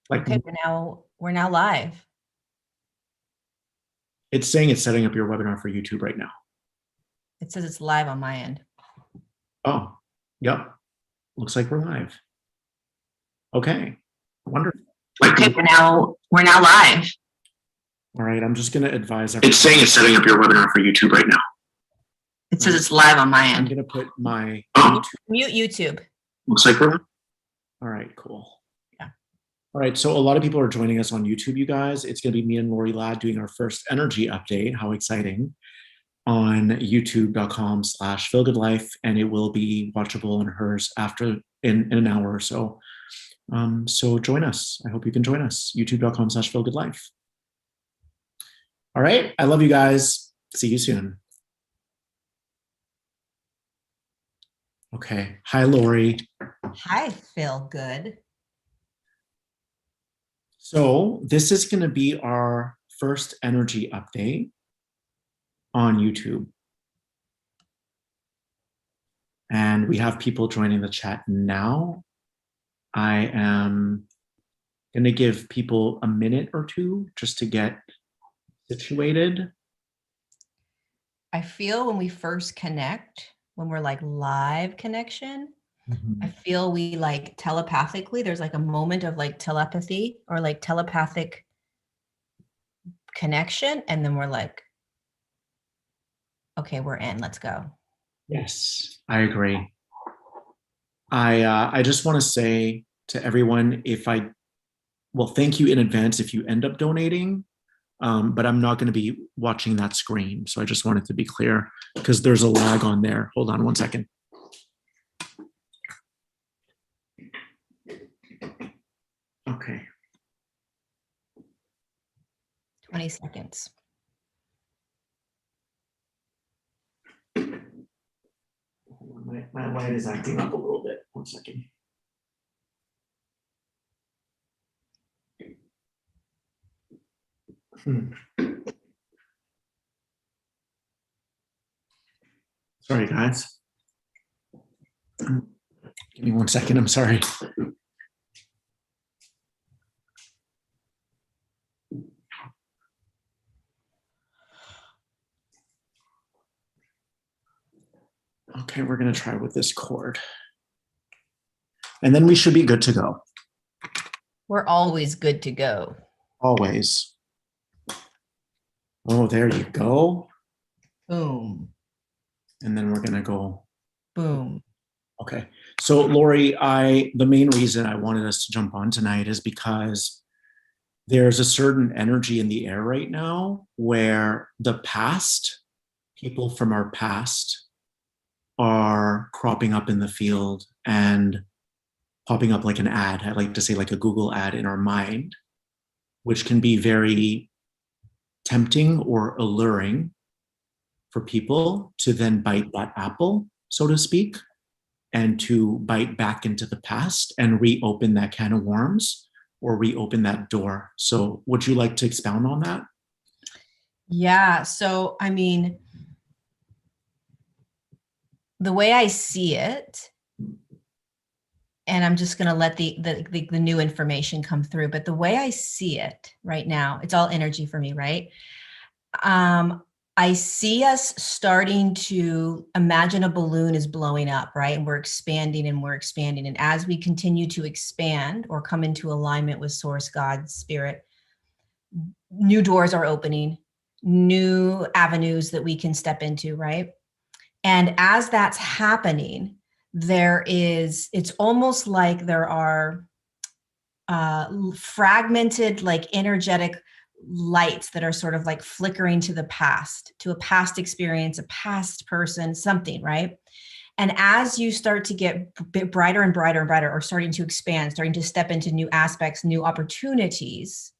Like, Okay, we're now live. it's saying it's setting up your webinar for YouTube right now. It says it's live on my end. Oh, yep. Looks like we're live. Okay, wonderful. Okay, we're now live. All right, I'm just going to advise everyone. It's saying it's setting up your webinar for YouTube right now. It says it's live on my end. I'm going to put my mute YouTube. Looks like we're. All right, cool. Yeah. All right, so a lot of people are joining us on YouTube, you guys. It's going to be me and Lorie Ladd doing our first energy update. How exciting. On youtube.com/feelgoodlife, and it will be watchable on hers after in an hour or so. So join us. I hope you can join us. youtube.com/feelgoodlife. All right. I love you guys. See you soon. Okay. Hi, Lorie. Hi, Feel Good. So this is going to be our first energy update on YouTube. And we have people joining the chat now. I am going to give people a minute or two just to get situated. I feel when we first connect, when we're like live connection, I feel we like telepathically, there's like a moment of like telepathy or like telepathic connection. And then we're like, okay, we're in, let's go. Yes, I agree. I just want to say to everyone, thank you in advance if you end up donating, but I'm not going to be watching that screen. So I just wanted to be clear because there's a lag on there. Hold on one second. Okay. 20 seconds. My light is acting up a little bit. 1 second. Sorry, guys. Give me 1 second. I'm sorry. Okay, we're going to try with this cord. And then we should be good to go. We're always good to go. Always. Oh, there you go. Boom. And then we're going to go. Boom. Okay. So Lorie, the main reason I wanted us to jump on tonight is because there's a certain energy in the air right now where the past, people from our past are cropping up in the field and popping up like an ad. I like to say like a Google ad in our mind, which can be very tempting or alluring for people to then bite that apple, so to speak, and to bite back into the past and reopen that can of worms or reopen that door. So would you like to expound on that? Yeah. So, I mean, the way I see it, and I'm just going to let the new information come through, but the way I see it right now, it's all energy for me, right? I see us starting to imagine a balloon is blowing up, right? And we're expanding and we're expanding. And as we continue to expand or come into alignment with Source, God, Spirit, new doors are opening, new avenues that we can step into, right? And as that's happening, it's almost like there are fragmented, like energetic lights that are sort of like flickering to the past, to a past experience, a past person, something, right? And as you start to get brighter and brighter and brighter, or starting to expand, starting to step into new aspects, new opportunities,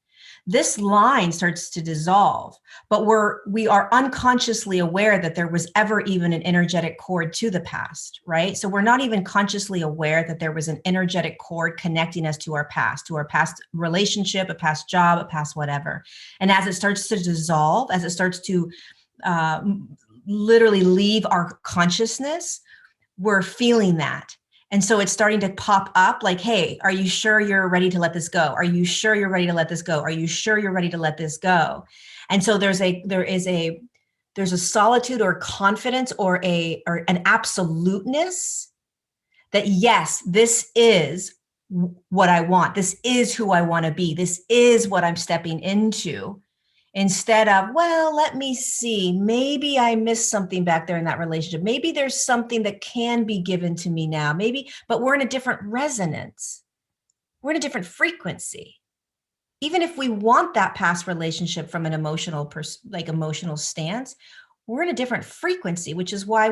this line starts to dissolve, but we are unconsciously aware that there was ever even an energetic cord to the past, right? So we're not even consciously aware that there was an energetic cord connecting us to our past relationship, a past job, a past whatever. And as it starts to dissolve, as it starts to literally leave our consciousness, we're feeling that. And so it's starting to pop up like, hey, are you sure you're ready to let this go? Are you sure you're ready to let this go? Are you sure you're ready to let this go? And so there's a solitude or confidence or an absoluteness that, yes, this is what I want. This is who I want to be. This is what I'm stepping into. Instead of, well, let me see, maybe I missed something back there in that relationship. Maybe there's something that can be given to me now. Maybe, but we're in a different resonance. We're in a different frequency. Even if we want that past relationship from an emotional emotional stance, we're in a different frequency, which is why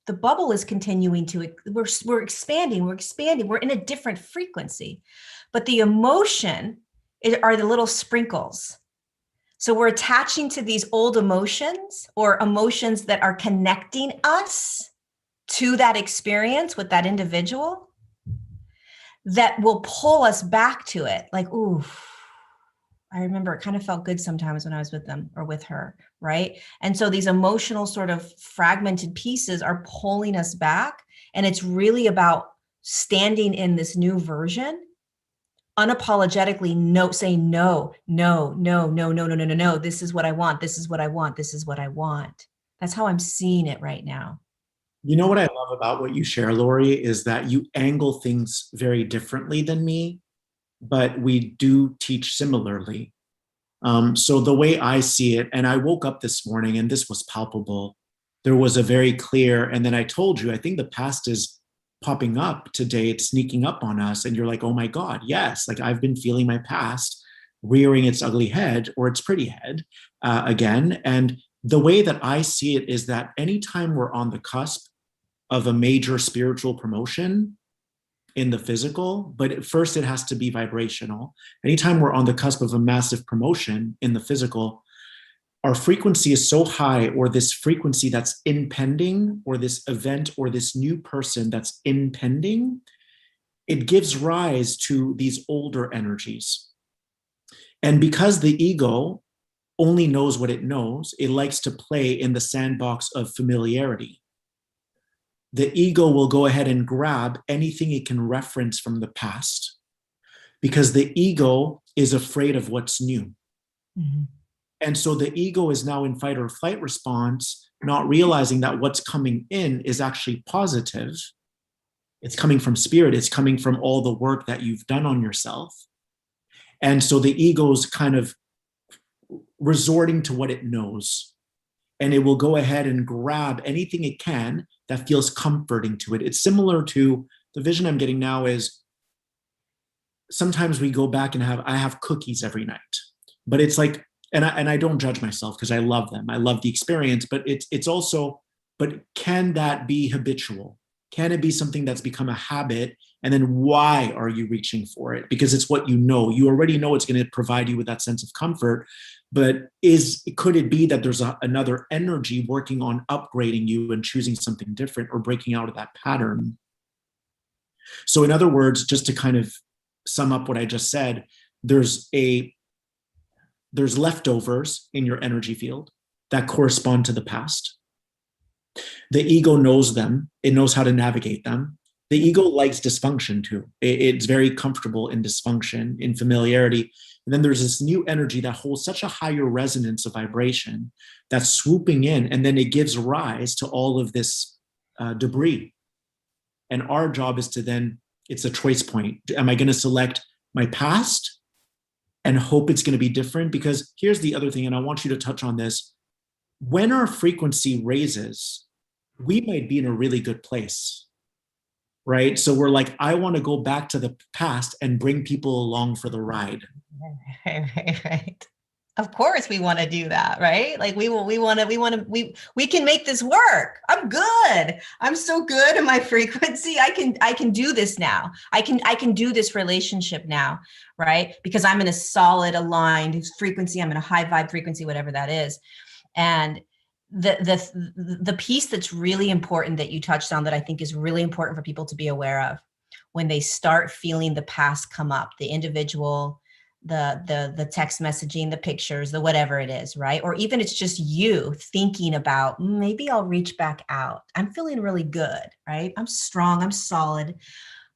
the bubble is continuing to, we're expanding, we're in a different frequency. But the emotion are the little sprinkles. So we're attaching to these old emotions or emotions that are connecting us to that experience with that individual that will pull us back to it. Like, ooh, I remember it kind of felt good sometimes when I was with them or with her, right? And so these emotional sort of fragmented pieces are pulling us back. And it's really about standing in this new version, unapologetically saying no, this is what I want, this is what I want, this is what I want. That's how I'm seeing it right now. You know what I love about what you share, Lorie, is that you angle things very differently than me, but we do teach similarly. So the way I see it, and I woke up this morning and this was palpable, there was a very clear, and then I told you, I think the past is popping up today, it's sneaking up on us, and you're like, oh my God, yes, like I've been feeling my past rearing its ugly head or its pretty head again. And the way that I see it is that anytime we're on the cusp of a major spiritual promotion in the physical, but first it has to be vibrational. Anytime we're on the cusp of a massive promotion in the physical, our frequency is so high, or this frequency that's impending, or this event or this new person that's impending, it gives rise to these older energies. And because the ego only knows what it knows, it likes to play in the sandbox of familiarity. The ego will go ahead and grab anything it can reference from the past because the ego is afraid of what's new. Mm-hmm. And so the ego is now in fight or flight response, not realizing that what's coming in is actually positive. It's coming from spirit. It's coming from all the work that you've done on yourself. And so the ego's kind of resorting to what it knows. And it will go ahead and grab anything it can that feels comforting to it. It's similar to the vision I'm getting now is sometimes we go back and I have cookies every night, but it's like, and I don't judge myself because I love them. I love the experience, but it's also, but can that be habitual? Can it be something that's become a habit? And then why are you reaching for it? Because it's what you know. You already know it's going to provide you with that sense of comfort. But could it be that there's another energy working on upgrading you and choosing something different or breaking out of that pattern? So in other words, just to kind of sum up what I just said, there's leftovers in your energy field that correspond to the past. The ego knows them. It knows how to navigate them. The ego likes dysfunction too. It's very comfortable in dysfunction, in familiarity. And then there's this new energy that holds such a higher resonance of vibration that's swooping in, and then it gives rise to all of this debris. And our job is to then, it's a choice point. Am I going to select my past and hope it's going to be different? Because here's the other thing, and I want you to touch on this. When our frequency raises, we might be in a really good place, right? So we're like, I want to go back to the past and bring people along for the ride. Right. Of course we want to do that, right? Like we can make this work. I'm good. I'm so good in my frequency. I can do this now. I can do this relationship now, right? Because I'm in a solid aligned frequency. I'm in a high vibe frequency, whatever that is. And the piece that's really important that you touched on that I think is really important for people to be aware of when they start feeling the past come up, the individual, the text messaging, the pictures, the whatever it is, right? Or even it's just you thinking about, maybe I'll reach back out. I'm feeling really good, right? I'm strong, I'm solid.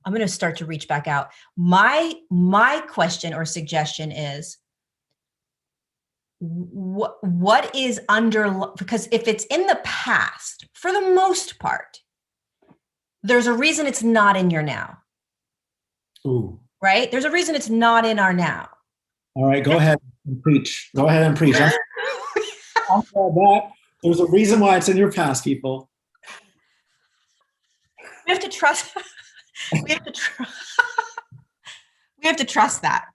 I'm going to start to reach back out. My question or suggestion is, what is because if it's in the past, for the most part, there's a reason it's not in your now. Ooh. Right? There's a reason it's not in our now. All right, go ahead and preach. Go ahead and preach. There's a reason why it's in your past, people. We have to trust. We have to trust that.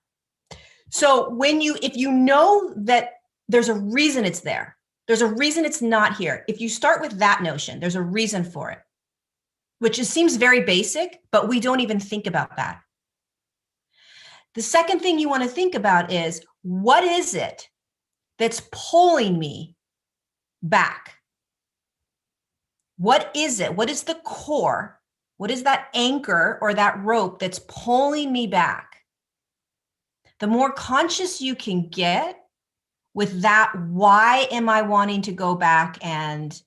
So if you know that there's a reason it's there, there's a reason it's not here. If you start with that notion, there's a reason for it, which seems very basic, but we don't even think about that. The second thing you want to think about is, what is it that's pulling me back? What is it? What is the core? What is that anchor or that rope that's pulling me back? The more conscious you can get with that, why am I wanting to go back and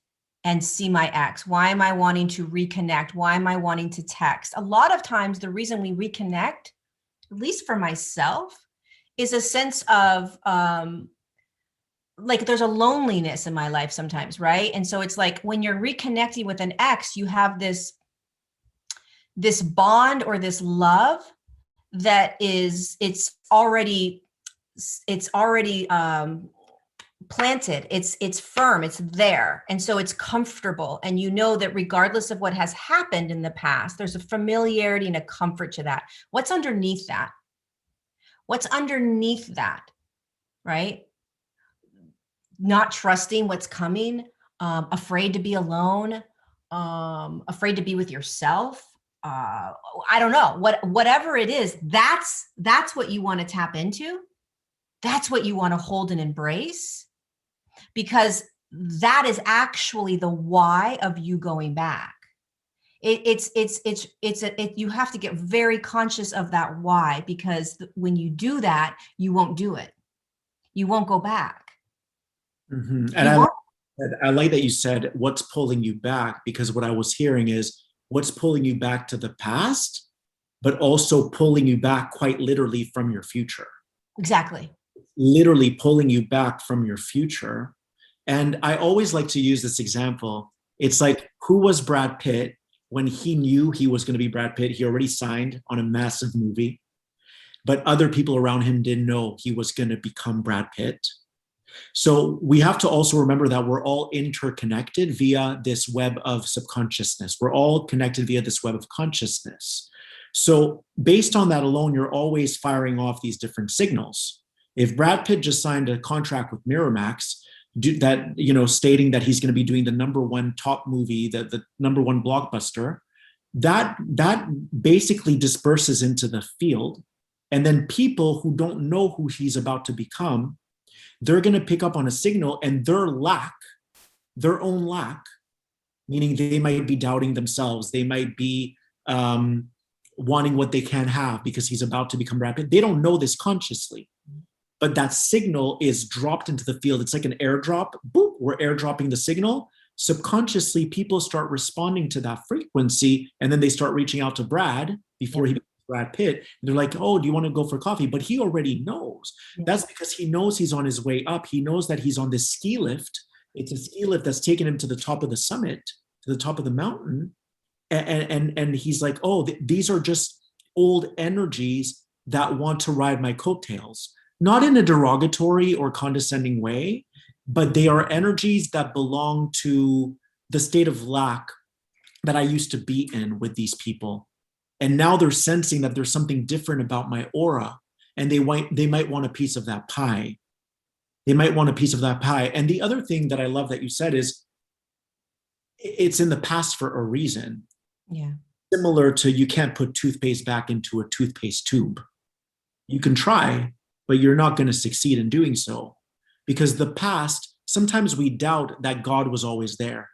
see my ex? Why am I wanting to reconnect? Why am I wanting to text? A lot of times the reason we reconnect, at least for myself, is a sense of like there's a loneliness in my life sometimes, right? And so it's like when you're reconnecting with an ex, you have this bond or this love that is, it's already planted, it's firm, it's there. And so it's comfortable. And you know that regardless of what has happened in the past, there's a familiarity and a comfort to that. What's underneath that? What's underneath that, right? Not trusting what's coming, afraid to be alone, afraid to be with yourself. I don't know, whatever it is, that's what you want to tap into. That's what you want to hold and embrace, because that is actually the why of you going back. You have to get very conscious of that why, because when you do that, you won't do it. You won't go back. Mm-hmm. And I like that you said what's pulling you back, because what I was hearing is what's pulling you back to the past, but also pulling you back quite literally from your future. Exactly. Literally pulling you back from your future. And I always like to use this example. It's like, who was Brad Pitt when he knew he was going to be Brad Pitt? He already signed on a massive movie, but other people around him didn't know he was going to become Brad Pitt. So we have to also remember that we're all interconnected via this web of subconsciousness. We're all connected via this web of consciousness. So based on that alone, you're always firing off these different signals. If Brad Pitt just signed a contract with Miramax, that, you know, stating that he's going to be doing the #1 top movie, the #1 blockbuster, that basically disperses into the field. And then people who don't know who he's about to become, they're going to pick up on a signal, and their own lack, meaning they might be doubting themselves. They might be wanting what they can't have because he's about to become Brad Pitt. They don't know this consciously, but that signal is dropped into the field. It's like an airdrop. Boop, we're airdropping the signal. Subconsciously, people start responding to that frequency, and then they start reaching out to Brad before he becomes Brad Pitt. And they're like, oh, do you want to go for coffee? But he already knows. That's because he knows he's on his way up. He knows that he's on this ski lift. It's a ski lift that's taken him to the top of the summit, to the top of the mountain. And he's like, oh, these are just old energies that want to ride my coattails. Not in a derogatory or condescending way, but they are energies that belong to the state of lack that I used to be in with these people. And now they're sensing that there's something different about my aura, and they might want a piece of that pie. They might want a piece of that pie. And the other thing that I love that you said is it's in the past for a reason. Yeah. Similar to, you can't put toothpaste back into a toothpaste tube. You can try, but you're not going to succeed in doing so, because the past, sometimes we doubt that God was always there.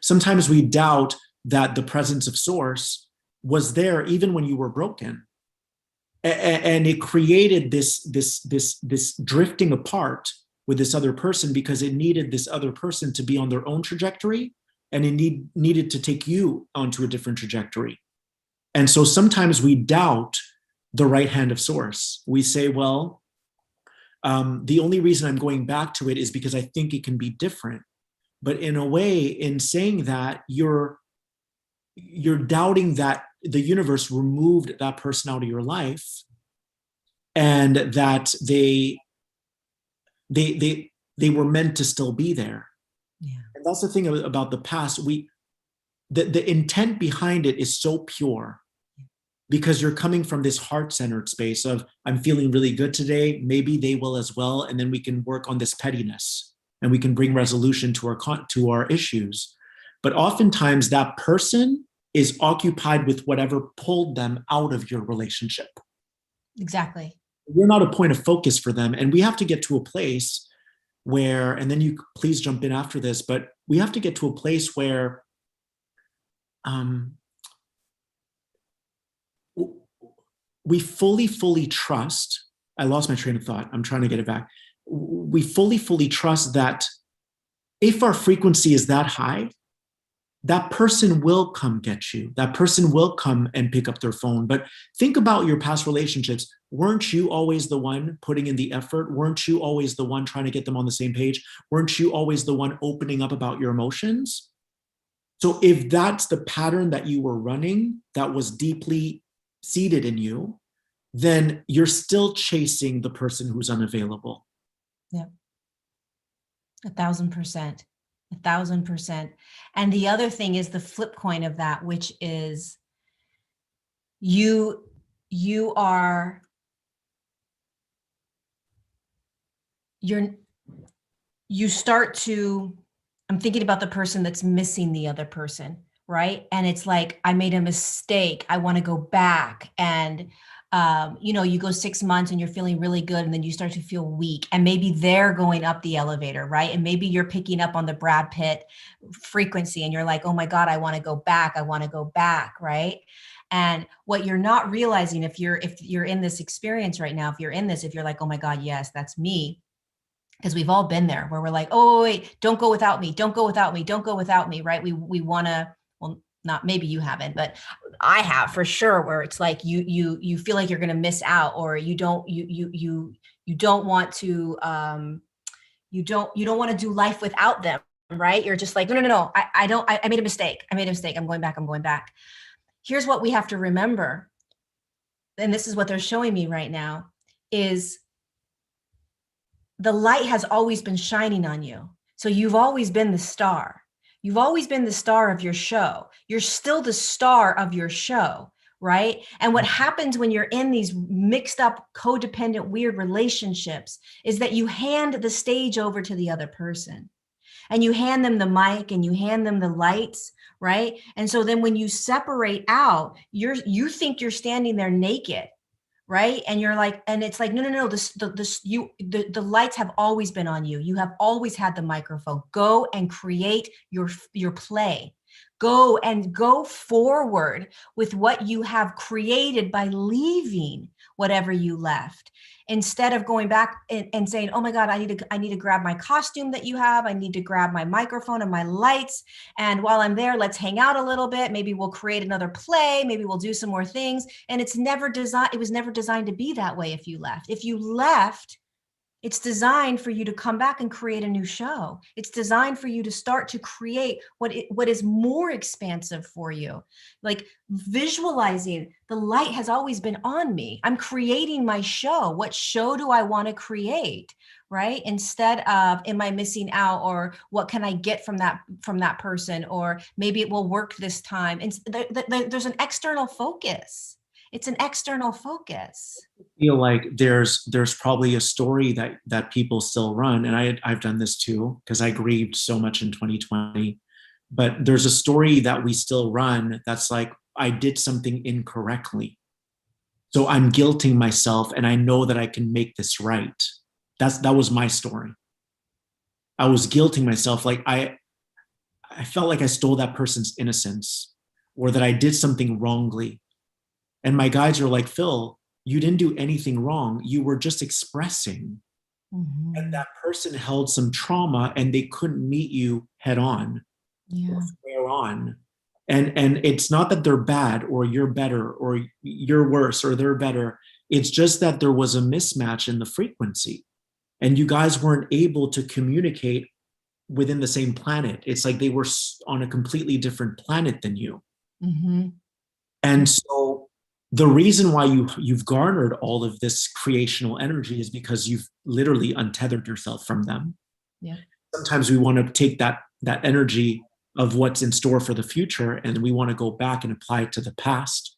Sometimes we doubt that the presence of source was there even when you were broken. And it created this drifting apart with this other person because it needed this other person to be on their own trajectory, and it needed to take you onto a different trajectory. And so sometimes we doubt the right hand of source. We say, well, the only reason I'm going back to it is because I think it can be different. But in a way, in saying that, you're doubting that the universe removed that person out of your life, and that they were meant to still be there. Yeah. And that's the thing about the past. The intent behind it is so pure, because you're coming from this heart-centered space of, I'm feeling really good today, maybe they will as well, and then we can work on this pettiness and we can bring resolution to our issues. But oftentimes that person is occupied with whatever pulled them out of your relationship. Exactly. You're not a point of focus for them. And we have to get to a place where, and then you please jump in after this, but we have to get to a place where we fully trust. I lost my train of thought. I'm trying to get it back. We fully trust that if our frequency is that high, that person will come get you. That person will come and pick up their phone. But think about your past relationships. Weren't you always the one putting in the effort? Weren't you always the one trying to get them on the same page? Weren't you always the one opening up about your emotions? So if that's the pattern that you were running, that was deeply seated in you, then you're still chasing the person who's unavailable. Yeah. 1,000%. 1,000%. And the other thing is the flip coin of that, which is you start to, I'm thinking about the person that's missing the other person, right? And it's like, I made a mistake. I want to go back. And you go 6 months and you're feeling really good, and then you start to feel weak, and maybe they're going up the elevator, right? And maybe you're picking up on the Brad Pitt frequency, and you're like, oh my God, I want to go back. I want to go back, right? And what you're not realizing, if you're in this experience right now, if you're like, oh my God, yes, that's me. Because we've all been there where we're like, oh, wait, don't go without me. Don't go without me. Don't go without me, right? We want to, well, not, maybe you haven't, but I have for sure, where it's like you feel like you're going to miss out, or you don't want to you don't want to do life without them, right? You're just like, no, I made a mistake. I'm going back. Here's what we have to remember, and this is what they're showing me right now, is the light has always been shining on you. So you've always been the star. You've always been the star of your show. You're still the star of your show, right? And what happens when you're in these mixed up, codependent, weird relationships is that you hand the stage over to the other person, and you hand them the mic, and you hand them the lights, right? And so then when you separate out, you think you're standing there naked, right? And you're like, and it's like, no, the lights have always been on you. You have always had the microphone. Go and create your play. Go forward with what you have created by leaving whatever you left, instead of going back and saying, oh my God, I need to grab my costume that you have. I need to grab my microphone and my lights. And while I'm there, let's hang out a little bit. Maybe we'll create another play. Maybe we'll do some more things. And it was never designed to be that way. If you left, it's designed for you to come back and create a new show. It's designed for you to start to create what is more expansive for you. Like visualizing, the light has always been on me. I'm creating my show. What show do I want to create, right? Instead of, am I missing out, or what can I get from that person, or maybe it will work this time. And there's an external focus. It's an external focus. I feel like there's probably a story that people still run, and I've done this too, because I grieved so much in 2020. But there's a story that we still run that's like, I did something incorrectly, so I'm guilting myself, and I know that I can make this right. That was my story. I was guilting myself, like I felt like I stole that person's innocence, or that I did something wrongly. And my guides are like, Phil, you didn't do anything wrong. You were just expressing. And Mhm. that person held some trauma and they couldn't meet you head on or Yeah. square on. And it's not that they're bad or you're better or you're worse or they're better. It's just that there was a mismatch in the frequency and you guys weren't able to communicate within the same planet. It's like they were on a completely different planet than you. Mhm. And so the reason why you've garnered all of this creational energy is because you've literally untethered yourself from them. Yeah. Sometimes we want to take that energy of what's in store for the future and we want to go back and apply it to the past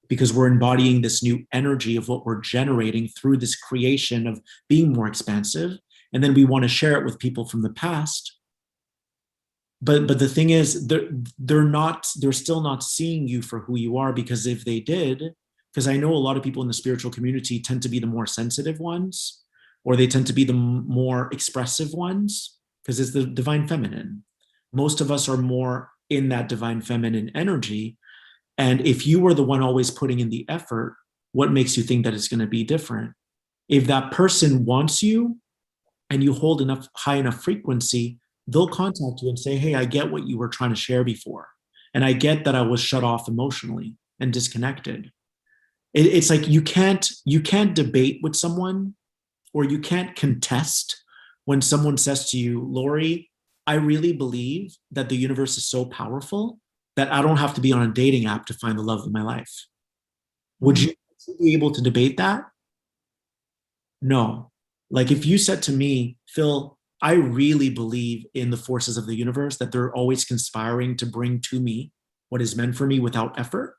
because we're embodying this new energy of what we're generating through this creation of being more expansive. And then we want to share it with people from the past. But the thing is, they're still not seeing you for who you are, because if they did, because I know a lot of people in the spiritual community tend to be the more sensitive ones, or they tend to be the more expressive ones, because it's the divine feminine. Most of us are more in that divine feminine energy. And if you were the one always putting in the effort, what makes you think that it's going to be different? If that person wants you and you hold enough high enough frequency, they'll contact you and say, hey, I get what you were trying to share before. And I get that I was shut off emotionally and disconnected. It's like you can't debate with someone, or you can't contest when someone says to you, Lorie, I really believe that the universe is so powerful that I don't have to be on a dating app to find the love of my life. Would Mhm. you be able to debate that? No. Like if you said to me, Phil, I really believe in the forces of the universe, that they're always conspiring to bring to me what is meant for me without effort.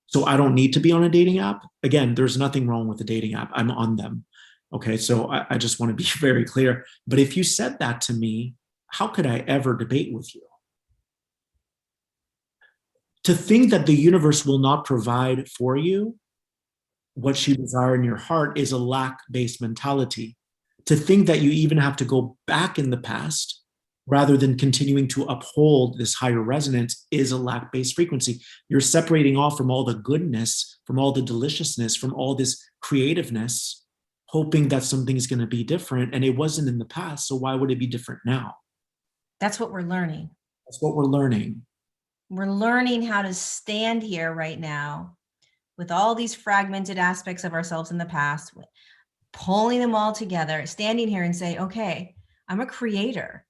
So I don't need to be on a dating app. Again, there's nothing wrong with the dating app. I'm on them. Okay. So I just want to be very clear. But if you said that to me, how could I ever debate with you? To think that the universe will not provide for you what you desire in your heart is a lack-based mentality. To think that you even have to go back in the past rather than continuing to uphold this higher resonance is a lack-based frequency. You're separating off from all the goodness, from all the deliciousness, from all this creativeness, hoping that something is going to be different. And it wasn't in the past, so why would it be different now? That's what we're learning. That's what we're learning. We're learning how to stand here right now with all these fragmented aspects of ourselves in the past, pulling them all together, standing here and say, okay, I'm a creator.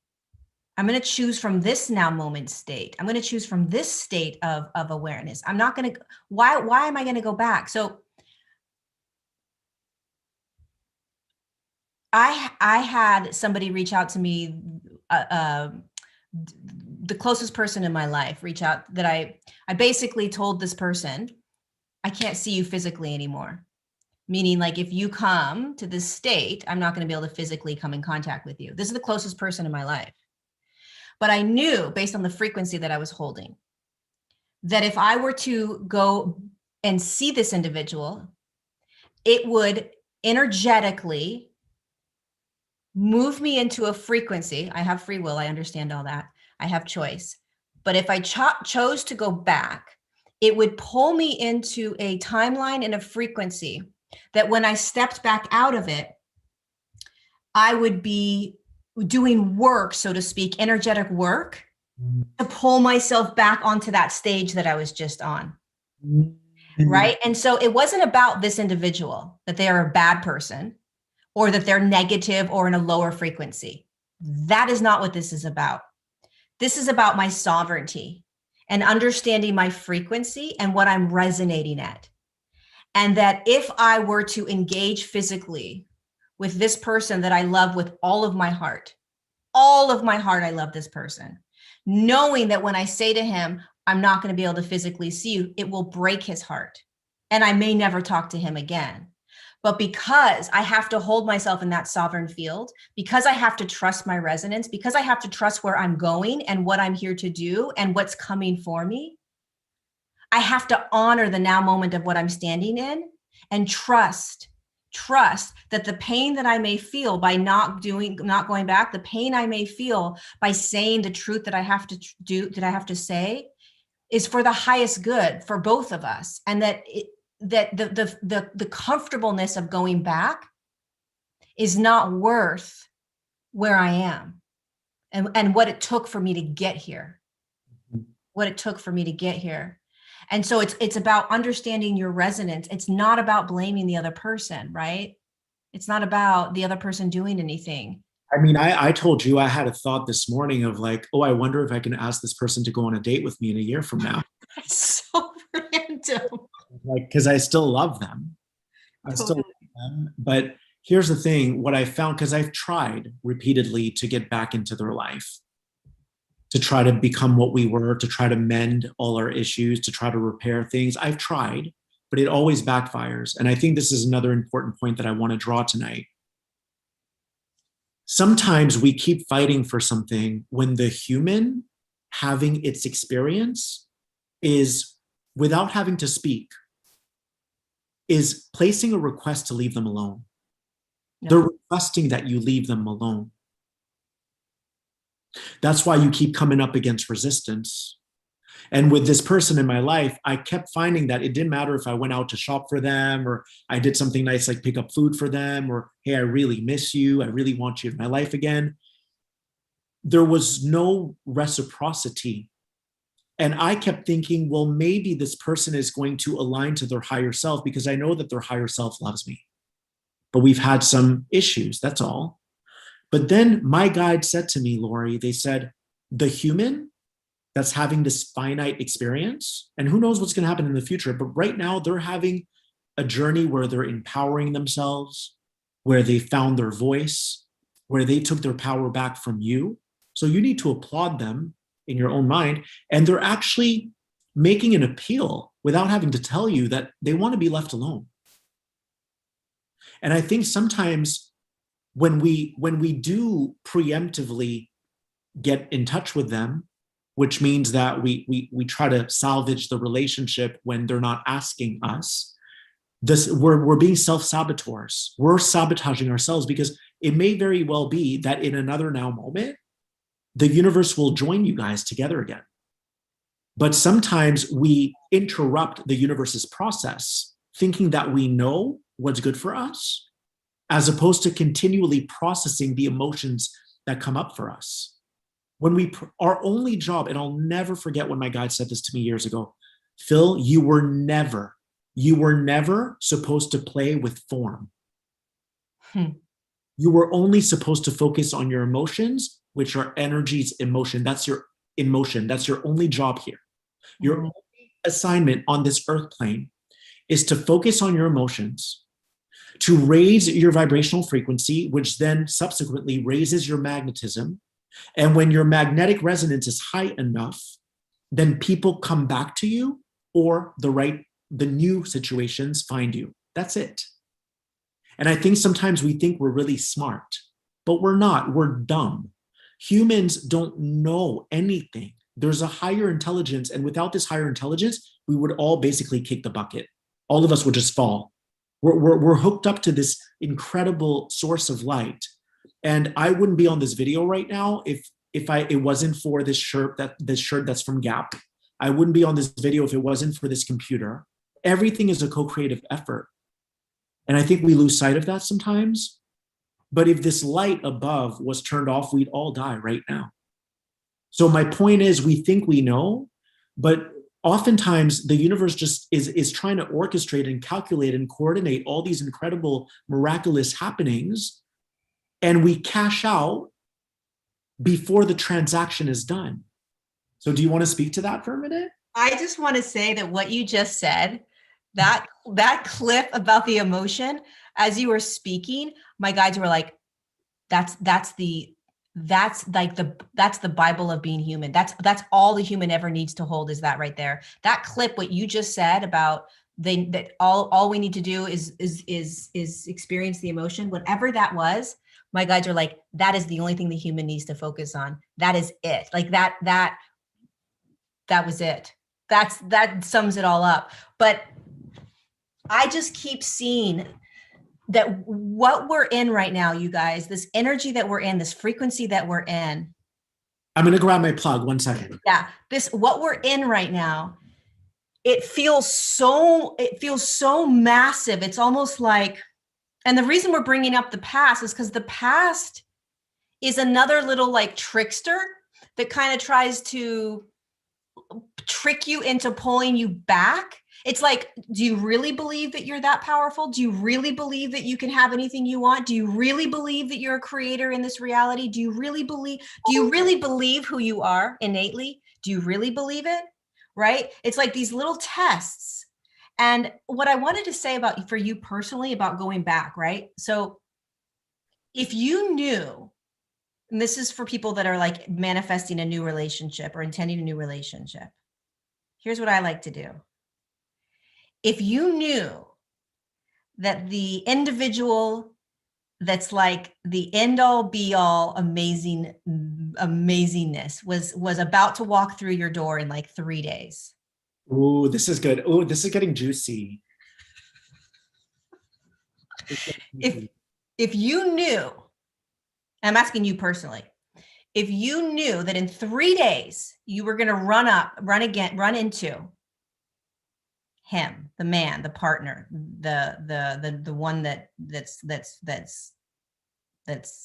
I'm going to choose from this now moment state. I'm going to choose from this state of awareness. I'm not going to, why am I going to go back? So I had somebody reach out to me, the closest person in my life reach out, that I basically told this person, I can't see you physically anymore. Meaning, like, if you come to this state, I'm not going to be able to physically come in contact with you. This is the closest person in my life. But I knew, based on the frequency that I was holding, that if I were to go and see this individual, it would energetically move me into a frequency. I have free will. I understand all that. I have choice. But if I chose to go back, it would pull me into a timeline and a frequency that when I stepped back out of it, I would be doing work, so to speak, energetic work, to pull myself back onto that stage that I was just on. Right. And so it wasn't about this individual, that they are a bad person or that they're negative or in a lower frequency. That is not what this is about. This is about my sovereignty and understanding my frequency and what I'm resonating at. And that if I were to engage physically with this person that I love with all of my heart, I love this person, knowing that when I say to him, I'm not going to be able to physically see you, it will break his heart. And I may never talk to him again. But because I have to hold myself in that sovereign field, because I have to trust my resonance, because I have to trust where I'm going and what I'm here to do and what's coming for me, I have to honor the now moment of what I'm standing in and trust that the pain that I may feel by not going back, the pain I may feel by saying the truth that I have to do, that I have to say, is for the highest good for both of us. And that that the comfortableness of going back is not worth where I am and what it took for me to get here. What it took for me to get here. And so it's about understanding your resonance. It's not about blaming the other person, right? It's not about the other person doing anything. I mean, I told you I had a thought this morning of like, oh, I wonder if I can ask this person to go on a date with me in a year from now. It's so random. Like, because I still love them. I still love them. But here's the thing, what I found, because I've tried repeatedly to get back into their life, to try to become what we were, to try to mend all our issues, to try to repair things. I've tried, but it always backfires. And I think this is another important point that I want to draw tonight. Sometimes we keep fighting for something when the human having its experience is, without having to speak, is placing a request to leave them alone. Yeah. They're requesting that you leave them alone. That's why you keep coming up against resistance. And with this person in my life, I kept finding that it didn't matter if I went out to shop for them or I did something nice like pick up food for them or, hey, I really miss you. I really want you in my life again. There was no reciprocity. And I kept thinking, well, maybe this person is going to align to their higher self because I know that their higher self loves me. But we've had some issues, that's all. But then my guide said to me, Lorie, they said, the human that's having this finite experience, and who knows what's going to happen in the future, but right now they're having a journey where they're empowering themselves, where they found their voice, where they took their power back from you. So you need to applaud them in your own mind. And they're actually making an appeal without having to tell you that they want to be left alone. And I think sometimes when we do preemptively get in touch with them, which means that we try to salvage the relationship when they're not asking us, we're being self-saboteurs. We're sabotaging ourselves because it may very well be that in another now moment, the universe will join you guys together again. But sometimes we interrupt the universe's process thinking that we know what's good for us, as opposed to continually processing the emotions that come up for us. When our only job, and I'll never forget when my guide said this to me years ago, Phil, you were never supposed to play with form. You were only supposed to focus on your emotions, which are energies, emotion. That's your emotion. That's your only job here. Your only assignment on this earth plane is to focus on your emotions, to raise your vibrational frequency, which then subsequently raises your magnetism. And when your magnetic resonance is high enough, then people come back to you, or the new situations find you. That's it. And I think sometimes we think we're really smart, but we're not. We're dumb. Humans don't know anything. There's a higher intelligence, and without this higher intelligence, we would all basically kick the bucket. All of us would just fall. We're hooked up to this incredible source of light. And I wouldn't be on this video right now if it wasn't for this shirt that's from Gap. I wouldn't be on this video if it wasn't for this computer. Everything is a co-creative effort. And I think we lose sight of that sometimes. But if this light above was turned off, we'd all die right now. So my point is, we think we know, but oftentimes the universe just is trying to orchestrate and calculate and coordinate all these incredible, miraculous happenings. And we cash out before the transaction is done. So do you want to speak to that for a minute? I just want to say that what you just said, that clip about the emotion, as you were speaking, my guides were like, that's the Bible of being human. That's all the human ever needs to hold, is that right there. That clip, what you just said about that all we need to do is experience the emotion, whatever that was. My guides are like, that is the only thing the human needs to focus on. That is it. Like that was it. That sums it all up. But I just keep seeing that what we're in right now, you guys, this energy that we're in, this frequency that we're in. I'm going to grab my plug. 1 second. Yeah. What we're in right now it feels so massive. It's almost like, and the reason we're bringing up the past is because the past is another little like trickster that kind of tries to trick you into pulling you back. It's like, do you really believe that you're that powerful? Do you really believe that you can have anything you want? Do you really believe that you're a creator in this reality? Do you really believe who you are innately? Do you really believe it? Right? It's like these little tests. And what I wanted to say about for you personally about going back, right? So if you knew, and this is for people that are like manifesting a new relationship or intending a new relationship, here's what I like to do. If you knew that the individual that's like the end all be all amazingness was about to walk through your door in like 3 days. Ooh, this is good. Ooh, this is getting juicy. If you knew, I'm asking you personally, if you knew that in 3 days you were going to run into him, the man, the partner, the one that's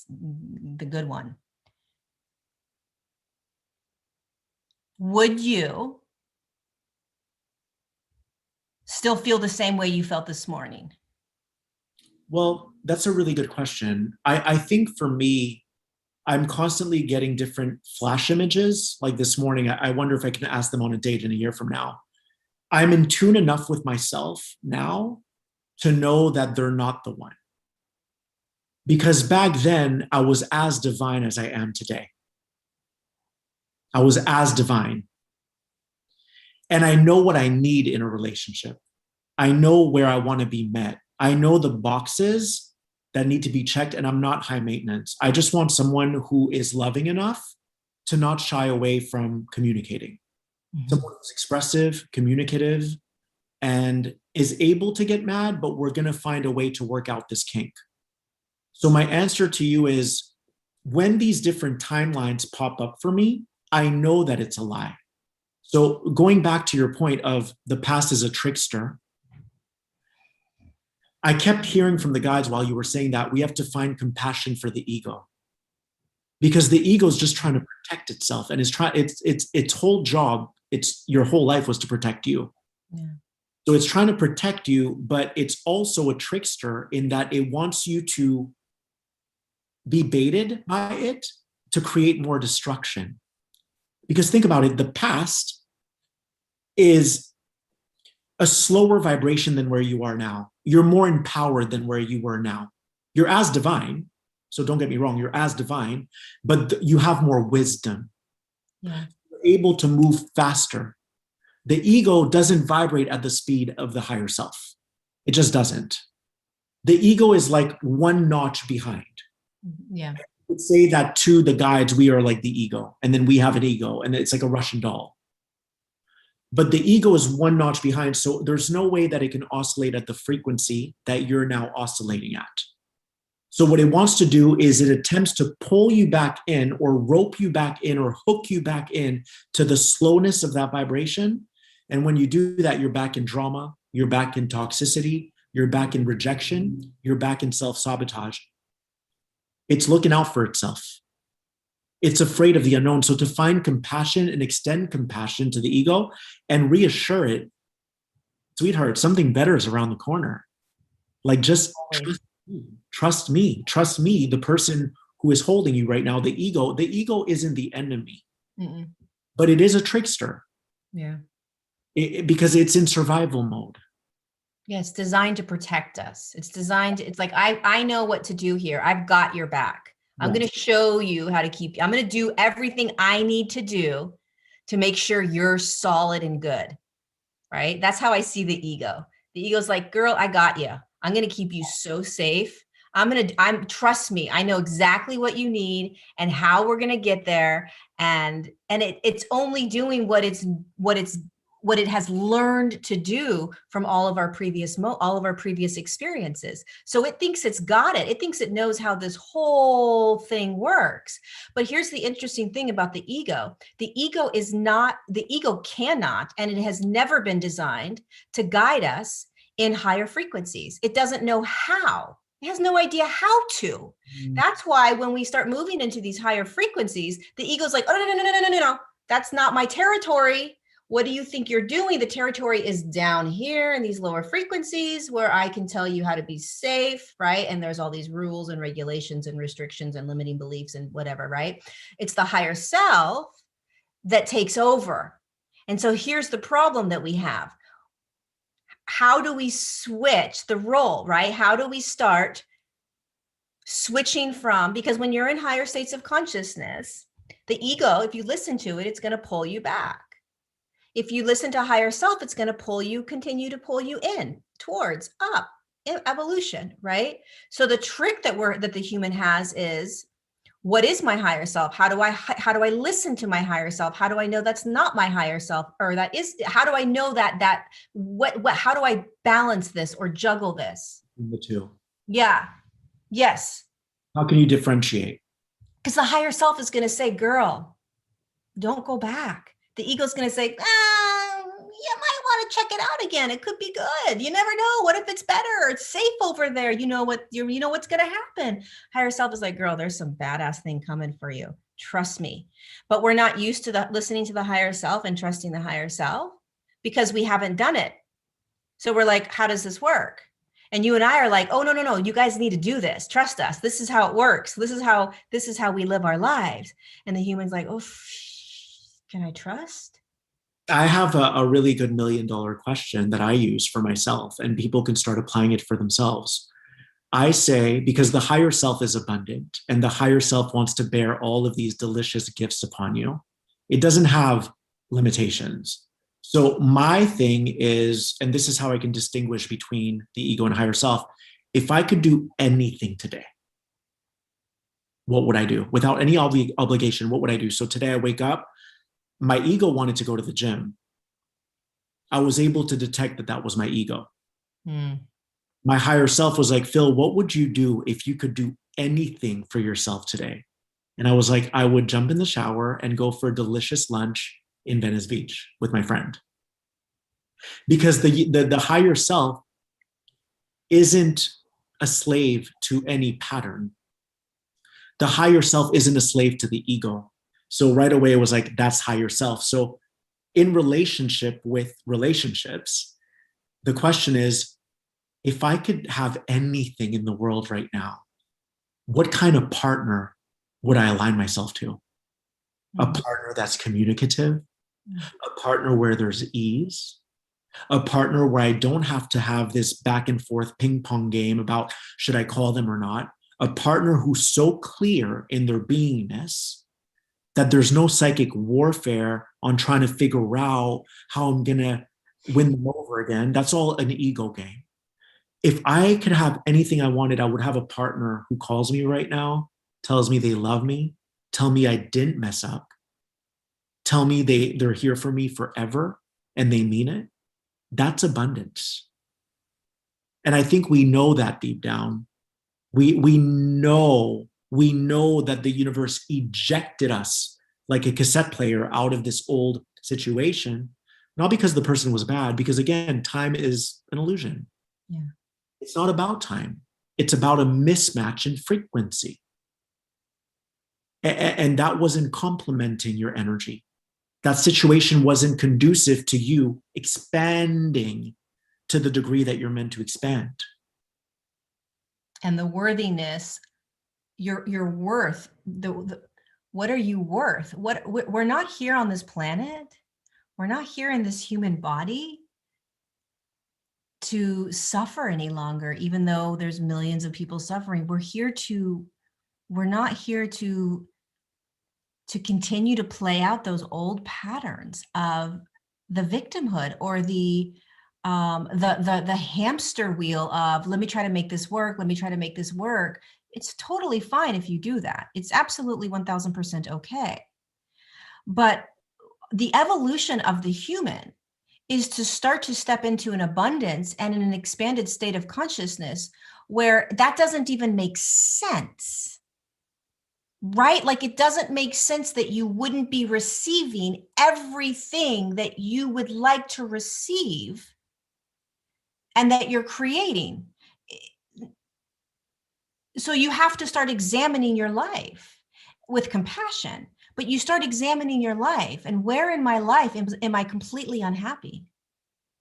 the good one, would you still feel the same way you felt this morning? Well, that's a really good question. I think for me, I'm constantly getting different flash images. Like this morning, I wonder if I can ask them on a date in a year from now. I'm in tune enough with myself now to know that they're not the one. Because back then, I was as divine as I am today. I was as divine. And I know what I need in a relationship. I know where I want to be met. I know the boxes that need to be checked, and I'm not high maintenance. I just want someone who is loving enough to not shy away from communicating. Mm-hmm. Someone who's expressive, communicative, and is able to get mad, but we're going to find a way to work out this kink. So my answer to you is, when these different timelines pop up for me, I know that it's a lie. So going back to your point of the past is a trickster, I kept hearing from the guides while you were saying that we have to find compassion for the ego, because the ego is just trying to protect itself, and its whole job, your whole life was to protect you. Yeah. So it's trying to protect you, but it's also a trickster in that it wants you to be baited by it to create more destruction. Because think about it, the past is a slower vibration than where you are now. You're more empowered than where you were now. You're as divine, so don't get me wrong, you're as divine, but you have more wisdom. Yeah. You're able to move faster. The ego doesn't vibrate at the speed of the higher self. It just doesn't. The ego is like one notch behind. Yeah. I would say that to the guides, we are like the ego, and then we have an ego, and it's like a Russian doll. But the ego is one notch behind, so there's no way that it can oscillate at the frequency that you're now oscillating at. So what it wants to do is it attempts to pull you back in, or rope you back in, or hook you back in to the slowness of that vibration. And when you do that, you're back in drama, you're back in toxicity, you're back in rejection, you're back in self-sabotage. It's looking out for itself. It's afraid of the unknown. So to find compassion and extend compassion to the ego and reassure it, sweetheart, something better is around the corner. Like, just trust me, the person who is holding you right now. The ego isn't the enemy, but it is a trickster. Yeah. Because it's in survival mode. Yeah, it's designed to protect us. It's like, I know what to do here. I've got your back. I'm going to show you how to keep you. I'm going to do everything I need to do to make sure you're solid and good. Right? That's how I see the ego. The ego's like, girl, I got you. I'm going to keep you so safe. Trust me. I know exactly what you need and how we're going to get there. And it's only doing what it's what it has learned to do from all of our previous experiences. So it thinks it's got it. It thinks it knows how this whole thing works. But here's the interesting thing about the ego. The ego cannot, and it has never been designed to guide us in higher frequencies. It doesn't know how. It has no idea how to. That's why when we start moving into these higher frequencies, the ego's like, oh, no. That's not my territory. What do you think you're doing? The territory is down here in these lower frequencies where I can tell you how to be safe, right? And there's all these rules and regulations and restrictions and limiting beliefs and whatever, right? It's the higher self that takes over. And so here's the problem that we have. How do we switch the role, right? How do we start switching from, because when you're in higher states of consciousness, the ego, if you listen to it, it's going to pull you back. If you listen to higher self, it's going to continue to pull you in towards up evolution, right? So the trick that the human has is, what is my higher self? How do I listen to my higher self? How do I know that's not my higher self, or that is? How do I know how do I balance this or juggle this? The two. Yeah. Yes. How can you differentiate? Because the higher self is going to say, girl, don't go back. The ego's going to say, you might want to check it out again. It could be good. You never know. What if it's better? It's safe over there. You know what's going to happen. Higher self is like, girl, there's some badass thing coming for you. Trust me. But we're not used to listening to the higher self and trusting the higher self because we haven't done it. So we're like, how does this work? And you and I are like, oh, no. You guys need to do this. Trust us. This is how it works. This is how we live our lives. And the human's like, oh, can I trust? I have a really good $1 million question that I use for myself, and people can start applying it for themselves. I say, because the higher self is abundant and the higher self wants to bear all of these delicious gifts upon you. It doesn't have limitations. So my thing is, and this is how I can distinguish between the ego and higher self. If I could do anything today, what would I do? Without any obligation, what would I do? So today I wake up, my ego wanted to go to the gym. I was able to detect that was my ego. My higher self was like, Phil, what would you do if you could do anything for yourself today? And I was like, I would jump in the shower and go for a delicious lunch in Venice Beach with my friend. Because the higher self isn't a slave to any pattern. The higher self isn't a slave to the ego. So right away, it was like, that's higher self. So in relationship with relationships, the question is, if I could have anything in the world right now, what kind of partner would I align myself to? A partner that's communicative, a partner where there's ease, a partner where I don't have to have this back and forth ping pong game about should I call them or not, a partner who's so clear in their beingness that there's no psychic warfare on trying to figure out how I'm going to win them over again. That's all an ego game. If I could have anything I wanted, I would have a partner who calls me right now, tells me they love me, tell me I didn't mess up, tell me they're here for me forever and they mean it. That's abundance. And I think we know that deep down. We know that the universe ejected us like a cassette player out of this old situation, not because the person was bad, because again, time is an illusion. Yeah. It's not about time. It's about a mismatch in frequency. And that wasn't complementing your energy. That situation wasn't conducive to you expanding to the degree that you're meant to expand. And the worthiness, your worth, what are you worth? We're not here on this planet. We're not here in this human body to suffer any longer, even though there's millions of people suffering. We're not here to continue to play out those old patterns of the victimhood or the hamster wheel of let me try to make this work. Let me try to make this work. It's totally fine if you do that. It's absolutely 1000% okay. But the evolution of the human is to start to step into an abundance and in an expanded state of consciousness where that doesn't even make sense, right? Like it doesn't make sense that you wouldn't be receiving everything that you would like to receive and that you're creating. So you have to start examining your life with compassion, but you start examining your life and where in my life am I completely unhappy?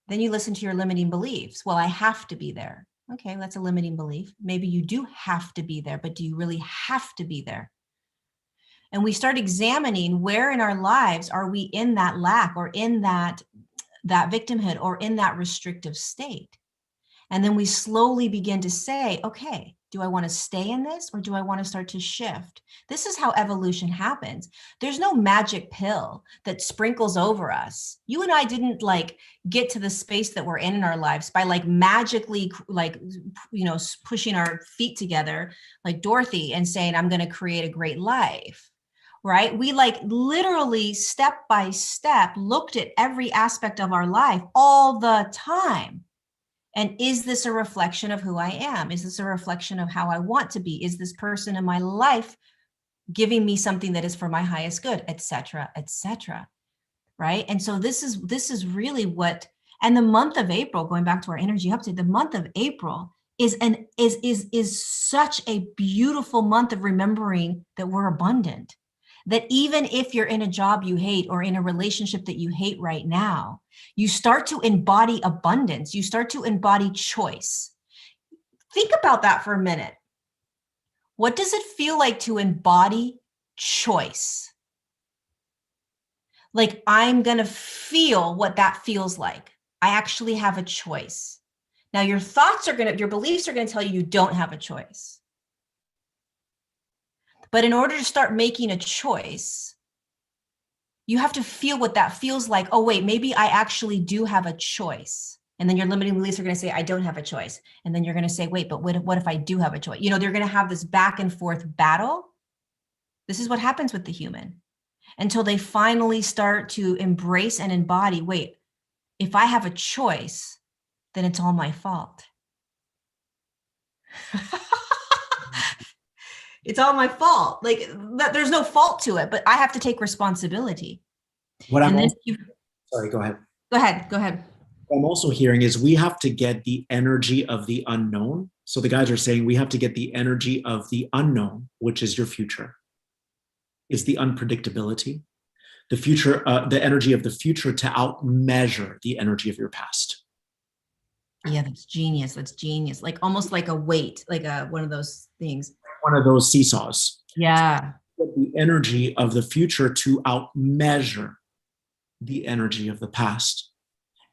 Then you listen to your limiting beliefs. Well, I have to be there. Okay, that's a limiting belief. Maybe you do have to be there, but do you really have to be there? And we start examining where in our lives are we in that lack or in that victimhood or in that restrictive state. And then we slowly begin to say, okay, do I want to stay in this or do I want to start to shift? This is how evolution happens. There's no magic pill that sprinkles over us. You and I didn't like get to the space that we're in our lives by like magically like, you know, pushing our feet together like Dorothy and saying, I'm going to create a great life. Right? We like literally step by step looked at every aspect of our life all the time. And is this a reflection of who I am? Is this a reflection of how I want to be? Is this person in my life giving me something that is for my highest good, et cetera, right? And so this is really what, and the month of April, going back to our energy update, the month of April is such a beautiful month of remembering that we're abundant. That even if you're in a job you hate or in a relationship that you hate right now, you start to embody abundance. You start to embody choice. Think about that for a minute. What does it feel like to embody choice? Like I'm going to feel what that feels like. I actually have a choice. Now your beliefs are going to tell you don't have a choice. But in order to start making a choice, you have to feel what that feels like. Oh, wait, maybe I actually do have a choice. And then your limiting beliefs are going to say, I don't have a choice. And then you're going to say, wait, but what if I do have a choice? You know, they're going to have this back and forth battle. This is what happens with the human until they finally start to embrace and embody, wait, if I have a choice, then it's all my fault. It's all my fault. Like there's no fault to it, but I have to take responsibility. Sorry, go ahead. Go ahead. What I'm also hearing is we have to get the energy of the unknown. So the guys are saying we have to get the energy of the unknown, which is your future. Is the unpredictability. The future, the energy of the future to outmeasure the energy of your past. Yeah, that's genius. Like almost like a weight, like one of those things. One of those seesaws. Yeah. The energy of the future to outmeasure the energy of the past.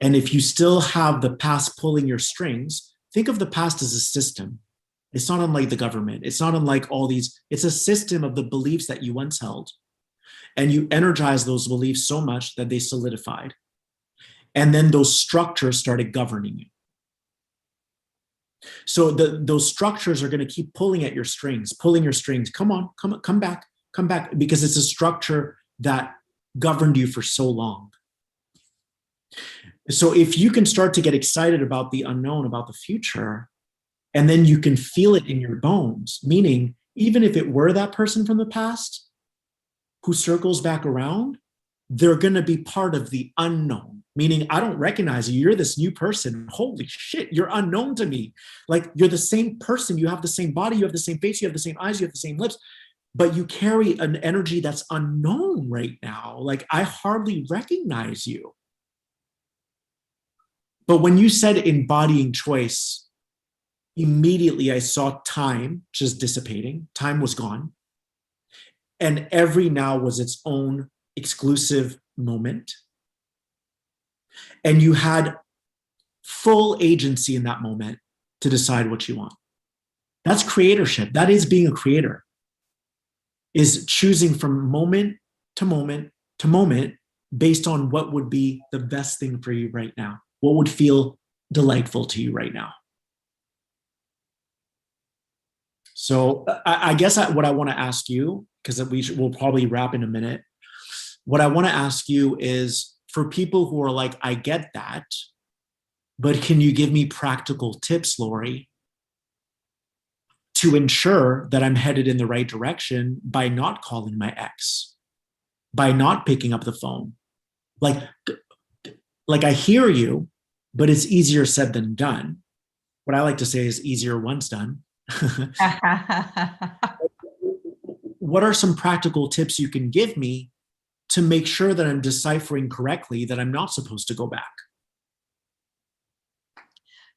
And if you still have the past pulling your strings, think of the past as a system. It's not unlike the government. It's not unlike all these. It's a system of the beliefs that you once held. And you energize those beliefs so much that they solidified. And then those structures started governing you. So those structures are going to keep pulling at your strings, pulling your strings. Come on, come back, because it's a structure that governed you for so long. So if you can start to get excited about the unknown, about the future, and then you can feel it in your bones, meaning even if it were that person from the past who circles back around, they're going to be part of the unknown, meaning I don't recognize you. You're this new person. Holy shit, you're unknown to me. Like you're the same person. You have the same body. You have the same face. You have the same eyes. You have the same lips. But you carry an energy that's unknown right now. Like I hardly recognize you. But when you said embodying choice, immediately I saw time just dissipating. Time was gone. And every now was its own exclusive moment. And you had full agency in that moment to decide what you want. That's creatorship. That is being a creator, is choosing from moment to moment to moment based on what would be the best thing for you right now. What would feel delightful to you right now? So I guess what I want to ask you, because we'll probably wrap in a minute. What I want to ask you is, for people who are like, I get that, but can you give me practical tips, Lorie, to ensure that I'm headed in the right direction by not calling my ex, by not picking up the phone? Like I hear you, but it's easier said than done. What I like to say is easier once done. What are some practical tips you can give me to make sure that I'm deciphering correctly that I'm not supposed to go back?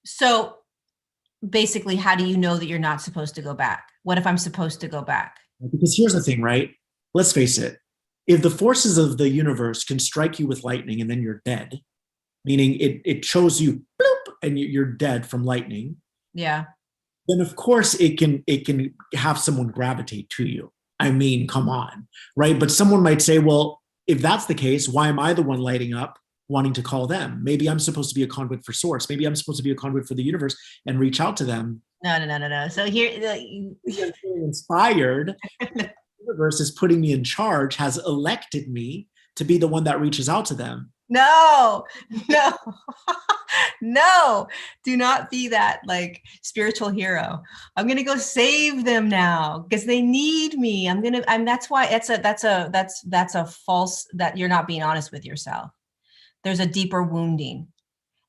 So basically, how do you know that you're not supposed to go back? What if I'm supposed to go back? Because here's the thing, right? Let's face it. If the forces of the universe can strike you with lightning and then you're dead, meaning it shows you bloop and you're dead from lightning, Yeah. then of course it can have someone gravitate to you. I mean, come on, right? But someone might say, well, if that's the case, why am I the one lighting up wanting to call them? Maybe I'm supposed to be a conduit for source. Maybe I'm supposed to be a conduit for the universe and reach out to them. No. So here, I'm feeling inspired. The universe is putting me in charge, has elected me to be the one that reaches out to them. no, no, do not be that like spiritual hero. I'm going to go save them now because they need me. That's why that's a false, that you're not being honest with yourself. There's a deeper wounding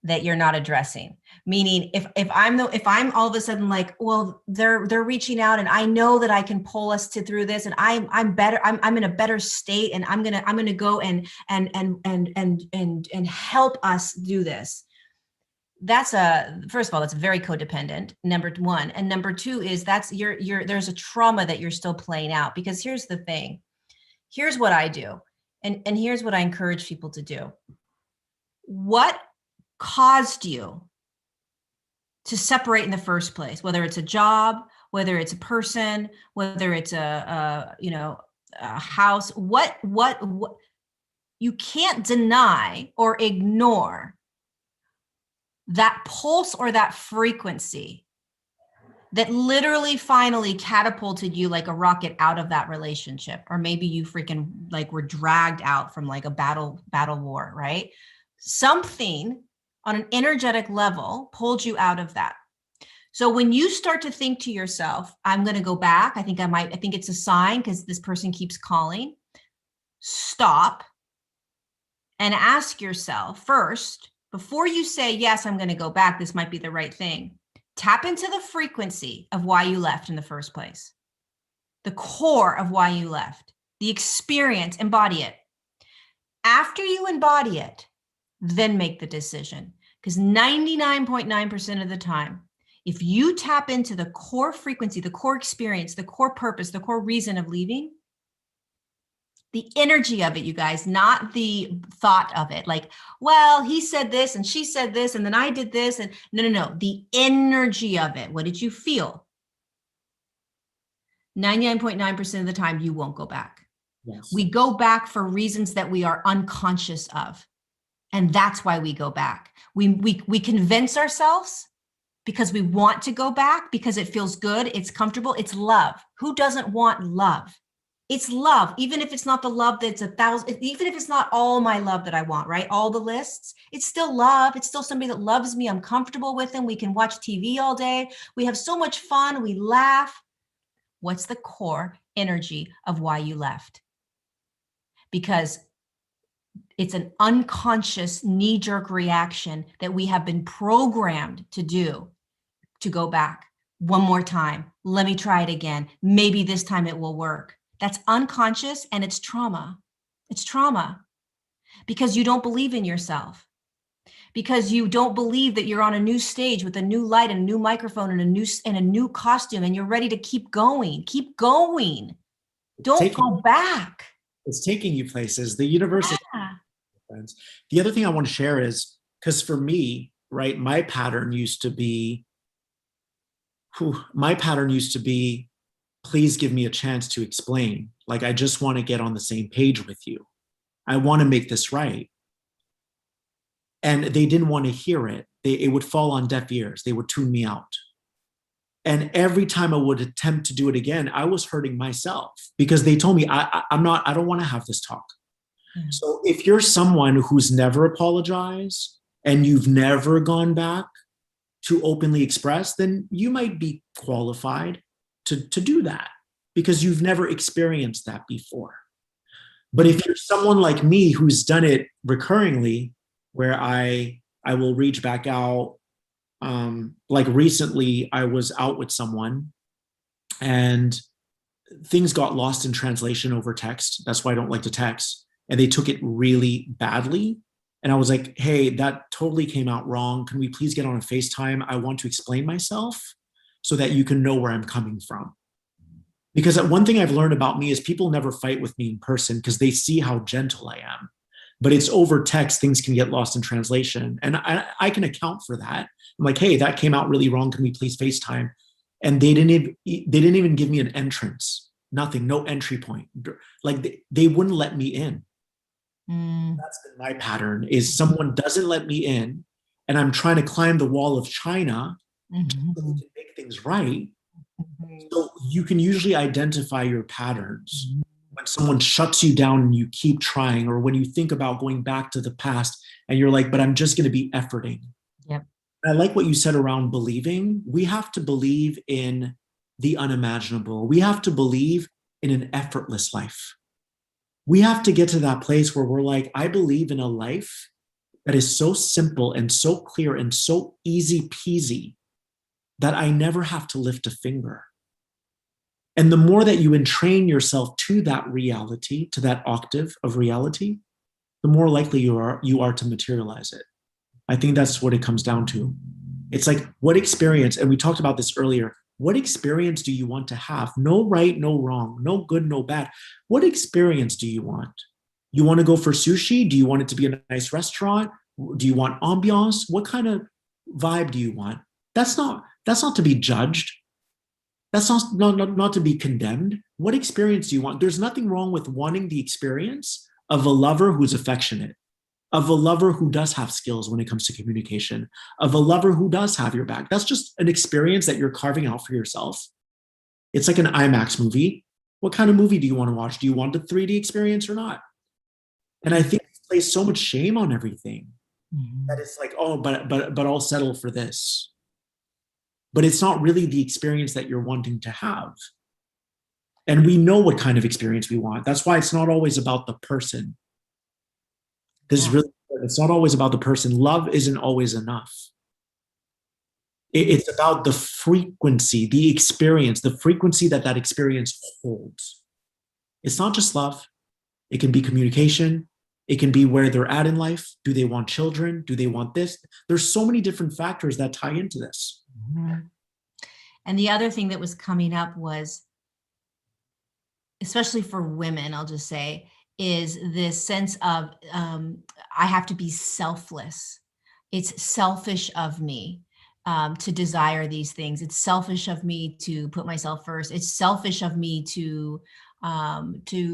that you're not addressing. Meaning if I'm all of a sudden like, well, they're reaching out and I know that I can pull us through this and I'm better, I'm in a better state and I'm gonna go and help us do this. That's first of all, that's very codependent, number one. And number two is that's there's a trauma that you're still playing out, because here's the thing. Here's what I do. And here's what I encourage people to do. What caused you to separate in the first place, whether it's a job, whether it's a person, whether it's a house, what you can't deny or ignore that pulse or that frequency that literally finally catapulted you like a rocket out of that relationship. Or maybe you freaking like were dragged out from like a battle war, right? Something on an energetic level pulled you out of that. So when you start to think to yourself, I'm going to go back, I think it's a sign because this person keeps calling. Stop and ask yourself first, before you say, yes, I'm going to go back, this might be the right thing. Tap into the frequency of why you left in the first place. The core of why you left, the experience, embody it. After you embody it, then make the decision. Because 99.9% of the time, if you tap into the core frequency, the core experience, the core purpose, the core reason of leaving, the energy of it, you guys, not the thought of it. Like, well, he said this and she said this and then I did this. And no. The energy of it. What did you feel? 99.9% of the time, you won't go back. Yes. We go back for reasons that we are unconscious of. And that's why we go back. We convince ourselves because we want to go back, because it feels good, it's comfortable, it's love. Who doesn't want love? It's love, even if it's not the love that's 1,000, even if it's not all my love that I want, right? All the lists, it's still love. It's still somebody that loves me. I'm comfortable with them. We can watch TV all day. We have so much fun. We laugh. What's the core energy of why you left? Because it's an unconscious knee-jerk reaction that we have been programmed to do, to go back one more time. Let me try it again. Maybe this time it will work. That's unconscious and it's trauma. It's trauma because you don't believe in yourself, because you don't believe that you're on a new stage with a new light and a new microphone and a new costume and you're ready to keep going. Keep going. Don't go back. It's taking you places. The universe is friends. The other thing I want to share is, because for me, right, my pattern used to be, please give me a chance to explain. Like, I just want to get on the same page with you. I want to make this right. And they didn't want to hear it. It would fall on deaf ears. They would tune me out. And every time I would attempt to do it again, I was hurting myself because they told me, I don't want to have this talk. Yeah. So if you're someone who's never apologized and you've never gone back to openly express, then you might be qualified to do that because you've never experienced that before. But if you're someone like me who's done it recurringly, where I will reach back out, like recently I was out with someone and things got lost in translation over text. That's why I don't like to text. And they took it really badly. And I was like, hey, that totally came out wrong. Can we please get on a FaceTime? I want to explain myself so that you can know where I'm coming from. Because one thing I've learned about me is people never fight with me in person because they see how gentle I am. But it's over text, things can get lost in translation. And I can account for that. I'm like, hey, that came out really wrong. Can we please FaceTime? And they didn't even give me an entrance, nothing, no entry point. Like they wouldn't let me in. That's been my pattern is someone doesn't let me in and I'm trying to climb the wall of China to make things right. So you can usually identify your patterns when someone shuts you down and you keep trying, or when you think about going back to the past and you're like, but I'm just going to be efforting. Yep. I like what you said around believing. We have to believe in the unimaginable. We have to believe in an effortless life. We have to get to that place where we're like, I believe in a life that is so simple and so clear and so easy peasy that I never have to lift a finger. And the more that you entrain yourself to that reality, to that octave of reality, the more likely you are to materialize it. I think that's what it comes down to. It's like, what experience, and we talked about this earlier, what experience do you want to have? No right, no wrong, no good, no bad. What experience do you want? You want to go for sushi? Do you want it to be a nice restaurant? Do you want ambiance? What kind of vibe do you want? That's not to be judged. That's not to be condemned. What experience do you want? There's nothing wrong with wanting the experience of a lover who's affectionate, of a lover who does have skills when it comes to communication, of a lover who does have your back. That's just an experience that you're carving out for yourself. It's like an IMAX movie. What kind of movie do you want to watch? Do you want the 3D experience or not? And I think it plays so much shame on everything that it's like, oh, but I'll settle for this. But it's not really the experience that you're wanting to have. And we know what kind of experience we want. That's why it's not always about the person. This is really, it's not always about the person. Love isn't always enough. It's about the frequency, the experience, the frequency that experience holds. It's not just love. It can be communication. It can be where they're at in life. Do they want children? Do they want this? There's so many different factors that tie into this. And the other thing that was coming up was, especially for women, I'll just say, is this sense of I have to be selfless. It's selfish of me to desire these things. It's selfish of me to put myself first. It's selfish of me to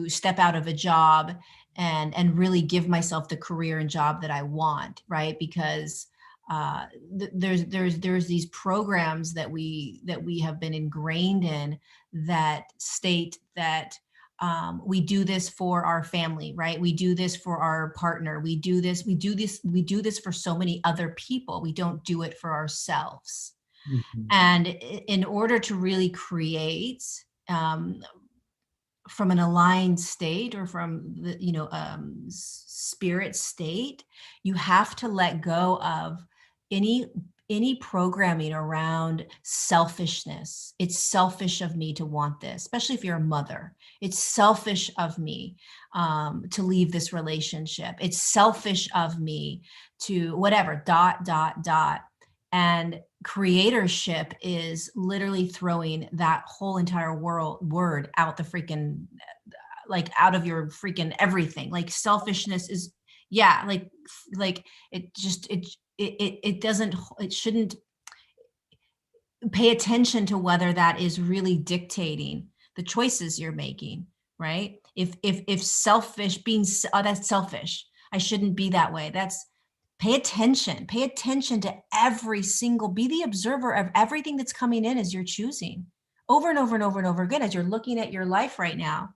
step out of a job and really give myself the career and job that I want, right? Because there's these programs that we have been ingrained in that state that we do this for our family, right? We do this for our partner. We do this for so many other people. We don't do it for ourselves. And in order to really create from an aligned state or from the spirit state, you have to let go of any programming around selfishness. It's selfish of me to want this, especially if you're a mother. It's selfish of me to leave this relationship. It's selfish of me to whatever, ... And creatorship is literally throwing that whole entire word out the freaking, like out of your freaking everything. Like selfishness is, yeah, like it shouldn't pay attention to whether that is really dictating the choices you're making, right? If selfish being, oh, that's selfish, I shouldn't be that way. That's, pay attention to every single, be the observer of everything that's coming in as you're choosing over and over and over and over again, as you're looking at your life right now.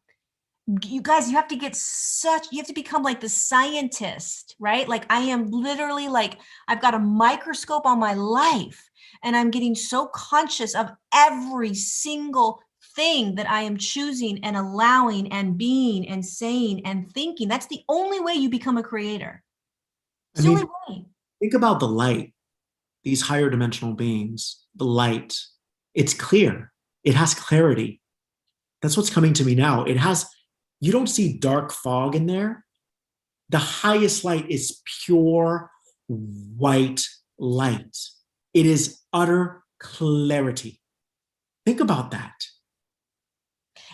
you guys, you have to become like the scientist, right? Like I am literally like, I've got a microscope on my life and I'm getting so conscious of every single thing that I am choosing and allowing and being and saying and thinking. That's the only way you become a creator. It's the only way. Think about the light, these higher dimensional beings, the light. It's clear. It has clarity. That's what's coming to me now. You don't see dark fog in there. The highest light is pure white light. It is utter clarity. Think about that.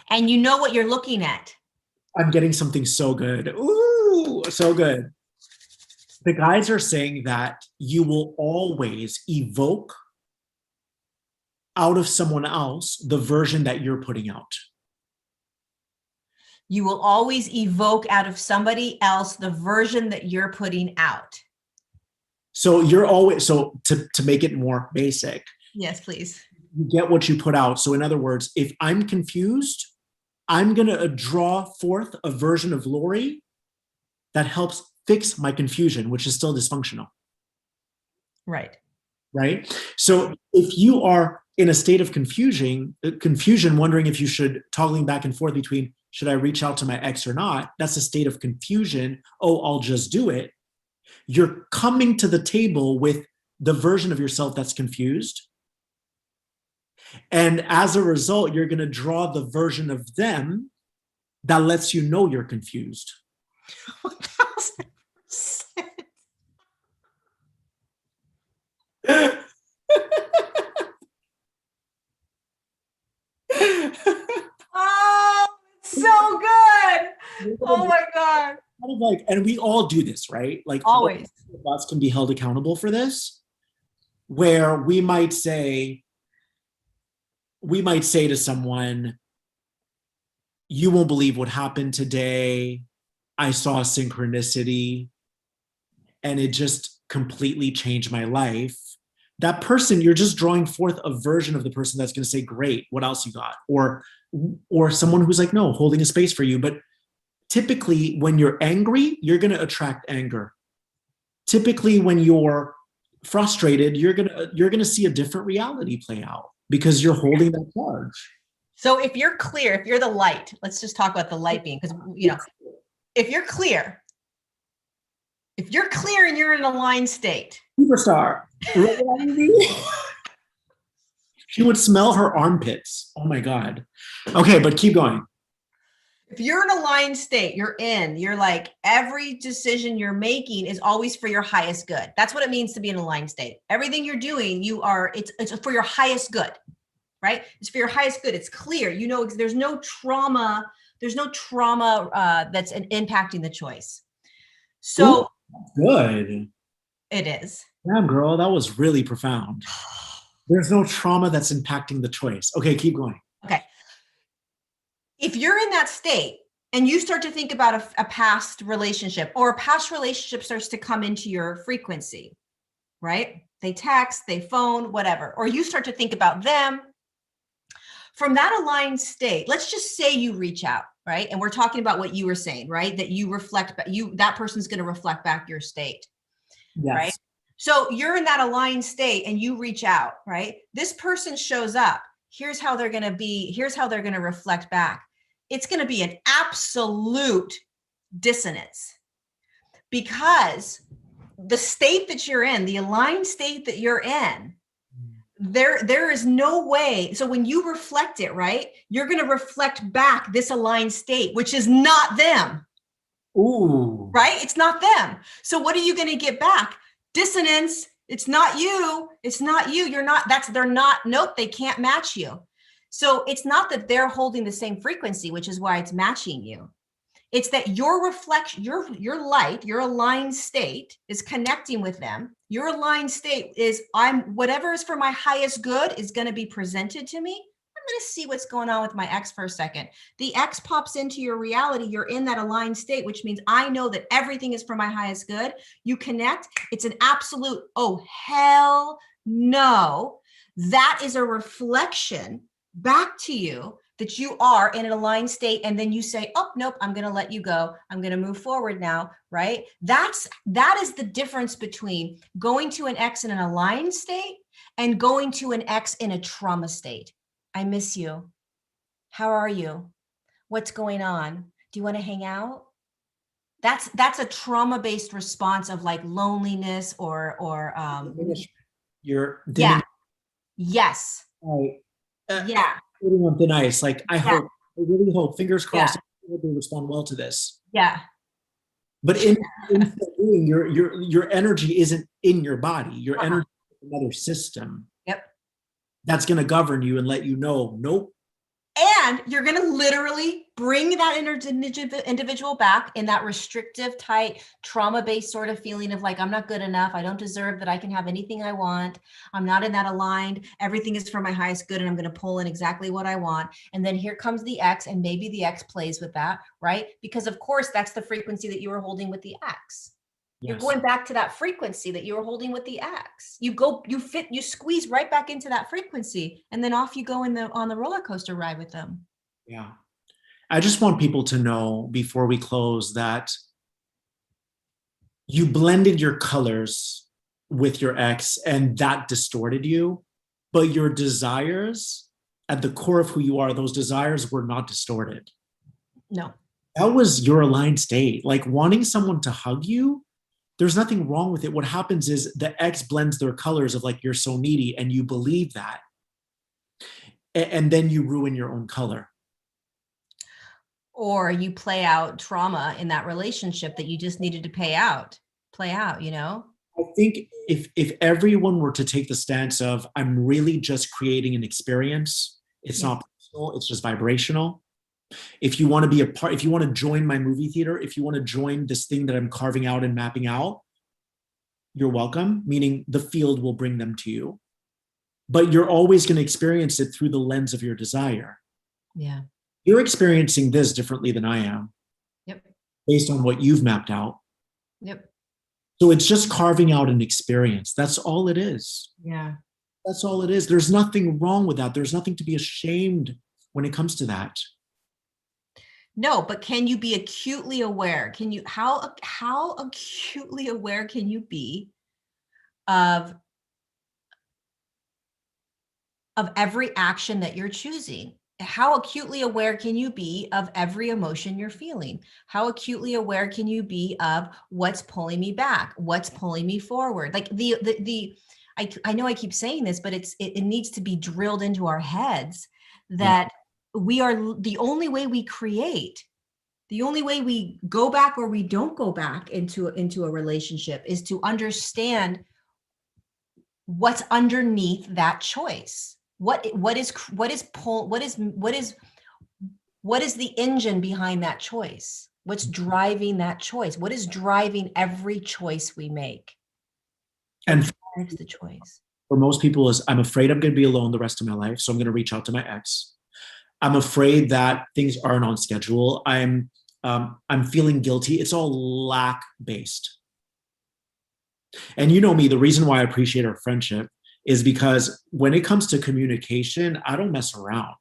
And you know what you're looking at. I'm getting something so good. Ooh, so good. The guys are saying that you will always evoke out of someone else the version that you're putting out. You will always evoke out of somebody else the version that you're putting out. So to make it more basic. Yes, please. You get what you put out. So in other words, if I'm confused, I'm going to draw forth a version of Lorie that helps fix my confusion, which is still dysfunctional. Right. Right? So if you are in a state of confusion, wondering if you should, toggling back and forth between, should I reach out to my ex or not? That's a state of confusion. Oh, I'll just do it. You're coming to the table with the version of yourself that's confused. And as a result, you're going to draw the version of them that lets you know you're confused. 1000%. Oh, it's so good. Oh my God. And we all do this, right? Like always. All of us can be held accountable for this, where we might say to someone, you won't believe what happened today. I saw a synchronicity and it just completely changed my life. That person, you're just drawing forth a version of the person that's going to say, great, what else you got? Or someone who's like, no, holding a space for you. But typically when you're angry, you're going to attract anger. Typically when you're frustrated, you're going to see a different reality play out because you're holding that charge. So if you're clear, if you're the light, let's just talk about the light being, because, if you're clear and you're in an aligned state. Superstar. She would smell her armpits. Oh my God. Okay, but keep going. If you're in a aligned state, you're like, every decision you're making is always for your highest good. That's what it means to be in an aligned state. Everything you're doing, it's for your highest good, right? It's for your highest good. It's clear. There's no trauma. There's no trauma that's impacting the choice. So ooh, good. It is. Damn, girl, that was really profound. There's no trauma that's impacting the choice. Okay, keep going. Okay. If you're in that state and you start to think about a past relationship, or a past relationship starts to come into your frequency, right? They text, they phone, whatever, or you start to think about them from that aligned state. Let's just say you reach out, right? And we're talking about what you were saying, right? That you reflect, that person's going to reflect back your state, yes. Right? So you're in that aligned state and you reach out, right? This person shows up. Here's how they're going to be. Here's how they're going to reflect back. It's going to be an absolute dissonance, because the state that you're in, the aligned state that you're in, there is no way. So when you reflect it, right, you're going to reflect back this aligned state, which is not them. Ooh. Right? It's not them. So what are you going to get back? Dissonance. It's not you. It's not you. Nope, they can't match you. So it's not that they're holding the same frequency, which is why it's matching you. It's that your reflection, your light, your aligned state is connecting with them. Your aligned state is, whatever is for my highest good is going to be presented to me. I'm going to see what's going on with my ex for a second. The ex pops into your reality. You're in that aligned state, which means I know that everything is for my highest good. You connect. It's an absolute, oh, hell no. That is a reflection. back to you that you are in an aligned state, and then you say, oh, nope, I'm going to let you go. I'm going to move forward now, right? That is the difference between going to an X in an aligned state and going to an X in a trauma state. I miss you. How are you? What's going on? Do you want to hang out? That's a trauma-based response of like loneliness or You're yeah. Yes. right. Yeah. Putting on thin ice. Like I Yeah. hope, I really hope, fingers crossed, Yeah. they respond well to this. Yeah. But in so doing, your energy isn't in your body. Your energy is another system. Yep. That's going to govern you and let you know, nope. And you're going to literally bring that individual back in that restrictive, tight, trauma-based sort of feeling of like, I'm not good enough. I don't deserve that I can have anything I want. I'm not in that aligned. Everything is for my highest good, and I'm going to pull in exactly what I want. And then here comes the X, and maybe the X plays with that, right? Because of course, that's the frequency that you were holding with the X. Yes. You're going back to that frequency that you were holding with the X. You squeeze right back into that frequency, and then off you go on the roller coaster ride with them. Yeah. I just want people to know before we close that you blended your colors with your X, and that distorted you, but your desires at the core of who you are, those desires were not distorted. No. That was your aligned state. Like wanting someone to hug you, there's nothing wrong with it. What happens is the X blends their colors of like, you're so needy, and you believe that. And then you ruin your own color. Or you play out trauma in that relationship that you just needed to play out, you know? I think if everyone were to take the stance of, I'm really just creating an experience, it's not personal, it's just vibrational. If you want to be a part, if you want to join my movie theater, if you want to join this thing that I'm carving out and mapping out, you're welcome, meaning the field will bring them to you. But you're always going to experience it through the lens of your desire. Yeah. You're experiencing this differently than I am. Yep. Based on what you've mapped out. Yep. So it's just carving out an experience. That's all it is. Yeah. That's all it is. There's nothing wrong with that. There's nothing to be ashamed when it comes to that. No, but can you be acutely aware? Can you, how acutely aware can you be of every action that you're choosing? How acutely aware can you be of every emotion you're feeling? How acutely aware can you be of what's pulling me back? What's pulling me forward? Like I know I keep saying this, but it needs to be drilled into our heads that we are the only way we create, the only way we go back or we don't go back into a relationship is to understand what's underneath that choice. What is the engine behind that choice? What's driving that choice? What is driving every choice we make? And drives the choice. For most people is, I'm afraid I'm going to be alone the rest of my life, so I'm going to reach out to my ex. I'm afraid that things aren't on schedule. I'm feeling guilty. It's all lack based. And you know me, the reason why I appreciate our friendship is because when it comes to communication, I don't mess around.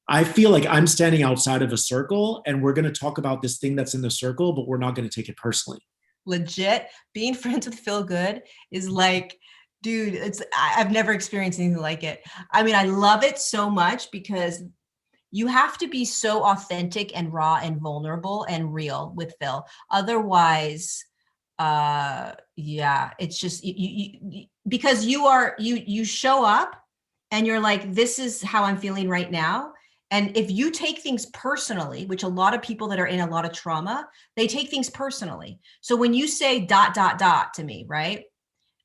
I feel like I'm standing outside of a circle and we're going to talk about this thing that's in the circle, but we're not going to take it personally. Legit, being friends with Feel Good is like, dude, I've never experienced anything like it. I mean, I love it so much because you have to be so authentic and raw and vulnerable and real with Phil. Otherwise, it's just because you show up and you're like, this is how I'm feeling right now. And if you take things personally, which a lot of people that are in a lot of trauma, they take things personally. So when you say ... to me, right?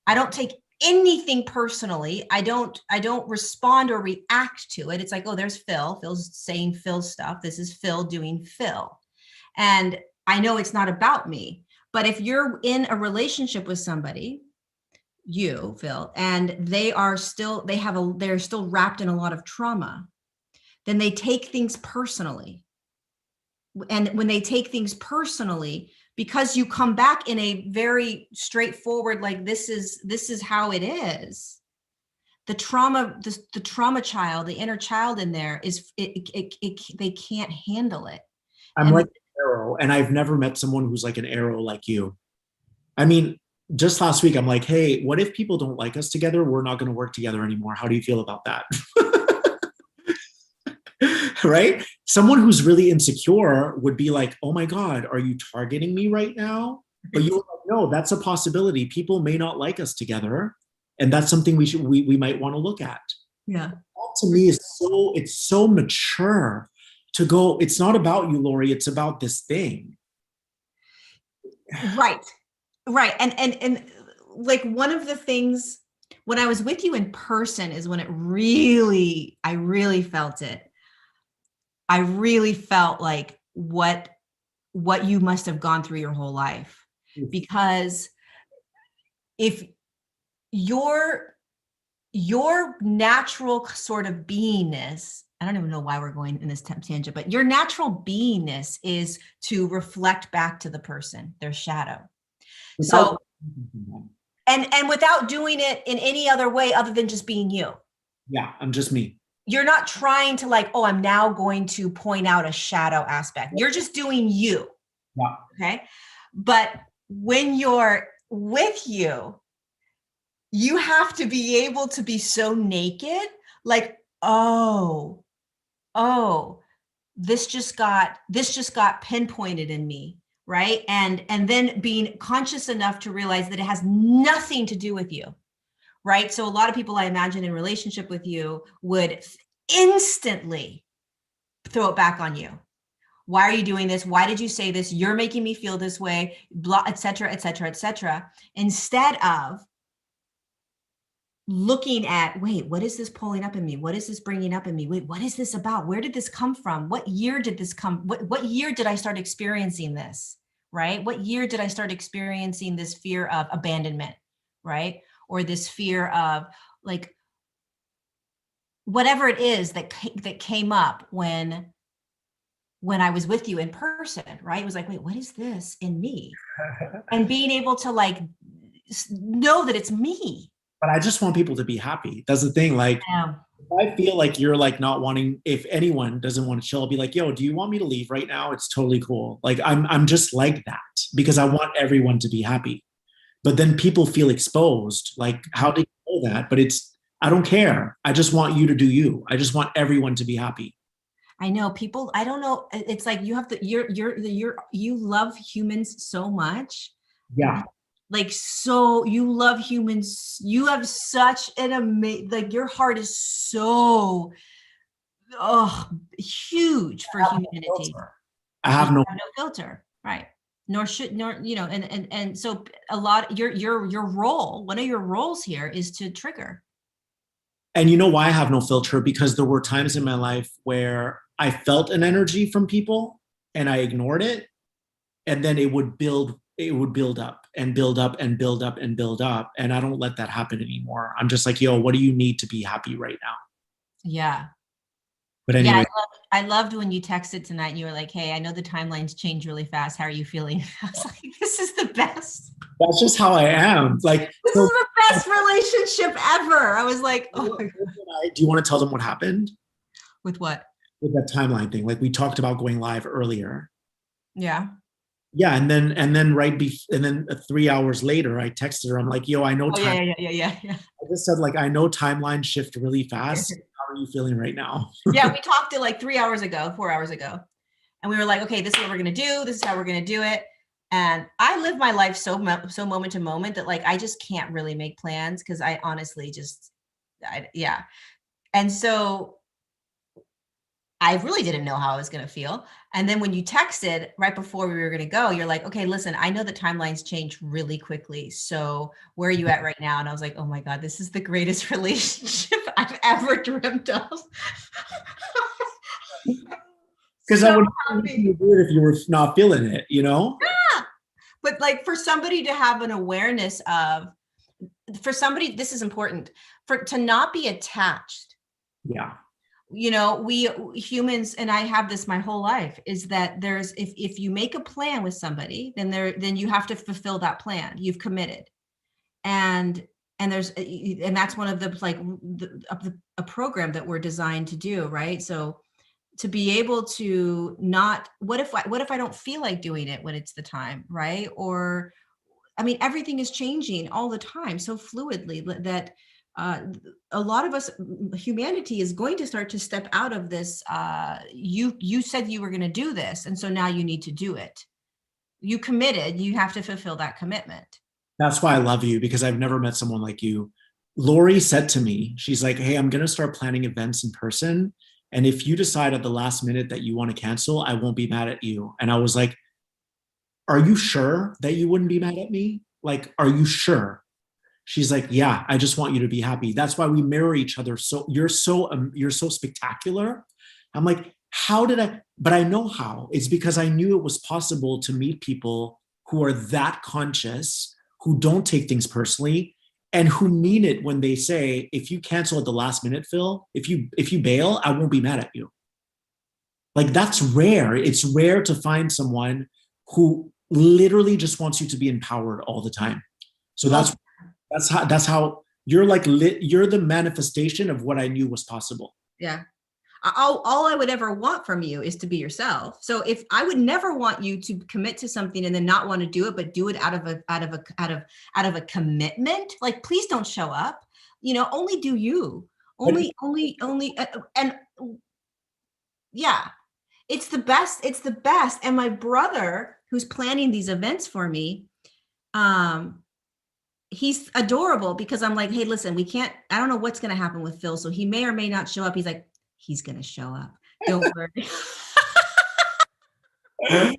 I don't take anything personally. I don't respond or react to it. It's like, oh, there's Phil. Phil's saying Phil stuff. This is Phil doing Phil. And I know it's not about me. But if you're in a relationship with somebody, you, Phil, and they're still wrapped in a lot of trauma, then they take things personally. And when they take things personally, because you come back in a very straightforward, like this is how it is, the trauma, the trauma child, the inner child in there is they can't handle it. I'm And like an arrow, and I've never met someone who's like an arrow like you. I mean, just last week, I'm like, hey, what if people don't like us together? We're not going to work together anymore. How do you feel about that? Right? Someone who's really insecure would be like, oh my God, are you targeting me right now? But you're like, no, that's a possibility. People may not like us together. And that's something we might want to look at. yeah. That to me is it's so mature to go, it's not about you, Lorie, it's about this thing. Right. Right. And like one of the things when I was with you in person is when I really felt it. I really felt like what you must have gone through your whole life, because if your natural sort of beingness, I don't even know why we're going in this tangent, but your natural beingness is to reflect back to the person, their shadow. So, and without doing it in any other way other than just being you. Yeah, I'm just me. You're not trying to like, oh, I'm now going to point out a shadow aspect. You're just doing you. Yeah. Okay. But when you're with you, you have to be able to be so naked, like, oh, this just got pinpointed in me, right? And then being conscious enough to realize that it has nothing to do with you, right? So a lot of people I imagine in relationship with you would instantly throw it back on you. Why are you doing this? Why did you say this? You're making me feel this way, blah, et cetera, et cetera, et cetera. Instead of looking at, wait, what is this pulling up in me? What is this bringing up in me? Wait, what is this about? Where did this come from? What year did this come? What year did I start experiencing this, right? What year did I start experiencing this fear of abandonment, right? Or this fear of like, whatever it is that came up when I was with you in person, right? It was like, wait, what is this in me? And being able to like know that it's me. But I just want people to be happy. That's the thing. Like, Yeah. if I feel like you're like not wanting, if anyone doesn't want to chill, I'll be like, yo, do you want me to leave right now? It's totally cool. Like, I'm just like that because I want everyone to be happy. But then people feel exposed. Like, how did you know that? But I don't care. I just want you to do you. I just want everyone to be happy. I know people, I don't know. It's like you have to, you love humans so much. Yeah. Like, so you love humans. You have such an amazing, like your heart is so huge for humanity. I have no filter, right? Nor and so a lot, your role, one of your roles here is to trigger. And you know why I have no filter? Because there were times in my life where I felt an energy from people and I ignored it. And then it would build up and build up and build up and build up. And I don't let that happen anymore. I'm just like, yo, what do you need to be happy right now? Yeah. But anyway. Yeah, I loved when you texted tonight and you were like, hey, I know the timelines change really fast. How are you feeling? I was like, this is the best. That's just how I am. Like, this is the best relationship ever. I was like, oh my God. Do you want to tell them what happened? With what? With that timeline thing. Like we talked about going live earlier. Yeah. Yeah. And then and then 3 hours later, I texted her. I'm like, yo, I know time. Yeah. I just said, like, I know timelines shift really fast. How are you feeling right now? Yeah, we talked it like 4 hours ago. And we were like, okay, this is what we're going to do. This is how we're going to do it. And I live my life so moment to moment that like, I just can't really make plans because I honestly yeah. And so I really didn't know how I was going to feel. And then when you texted right before we were going to go, you're like, okay, listen, I know the timelines change really quickly. So where are you at right now? And I was like, oh my God, this is the greatest relationship I've ever dreamt of. Because so I would be weird if you were not feeling it, you know? Yeah. But like for somebody to have an awareness of, for somebody, this is important, to not be attached. Yeah. You know, we humans, and I have this my whole life, is that there's, if you make a plan with somebody, then you have to fulfill that plan. You've committed. And And that's one of the, like, a program that we're designed to do, right? So to be able to not, what if I don't feel like doing it when it's the time, right? Or, I mean, everything is changing all the time so fluidly that a lot of us, humanity is going to start to step out of this. You said you were going to do this, and so now you need to do it. You committed, you have to fulfill that commitment. That's why I love you, because I've never met someone like you. Lorie said to me, she's like, hey, I'm going to start planning events in person. And if you decide at the last minute that you want to cancel, I won't be mad at you. And I was like, are you sure that you wouldn't be mad at me? Like, are you sure? She's like, yeah, I just want you to be happy. That's why we mirror each other. So you're so spectacular. I'm like, how did I? But I know how. It's because I knew it was possible to meet people who are that conscious, who don't take things personally, and who mean it when they say, if you cancel at the last minute, Phil, if you bail, I won't be mad at you. Like, that's rare. It's rare to find someone who literally just wants you to be empowered all the time. So that's how you're like, you're the manifestation of what I knew was possible. Yeah. All I would ever want from you is to be yourself. So if I would never want you to commit to something and then not want to do it, but do it out of a commitment, like, please don't show up, only do you, only, and yeah, it's the best. It's the best. And my brother, who's planning these events for me, he's adorable, because I'm like, hey, listen, I don't know what's going to happen with Phil. So he may or may not show up. He's like, he's going to show up. Don't worry. And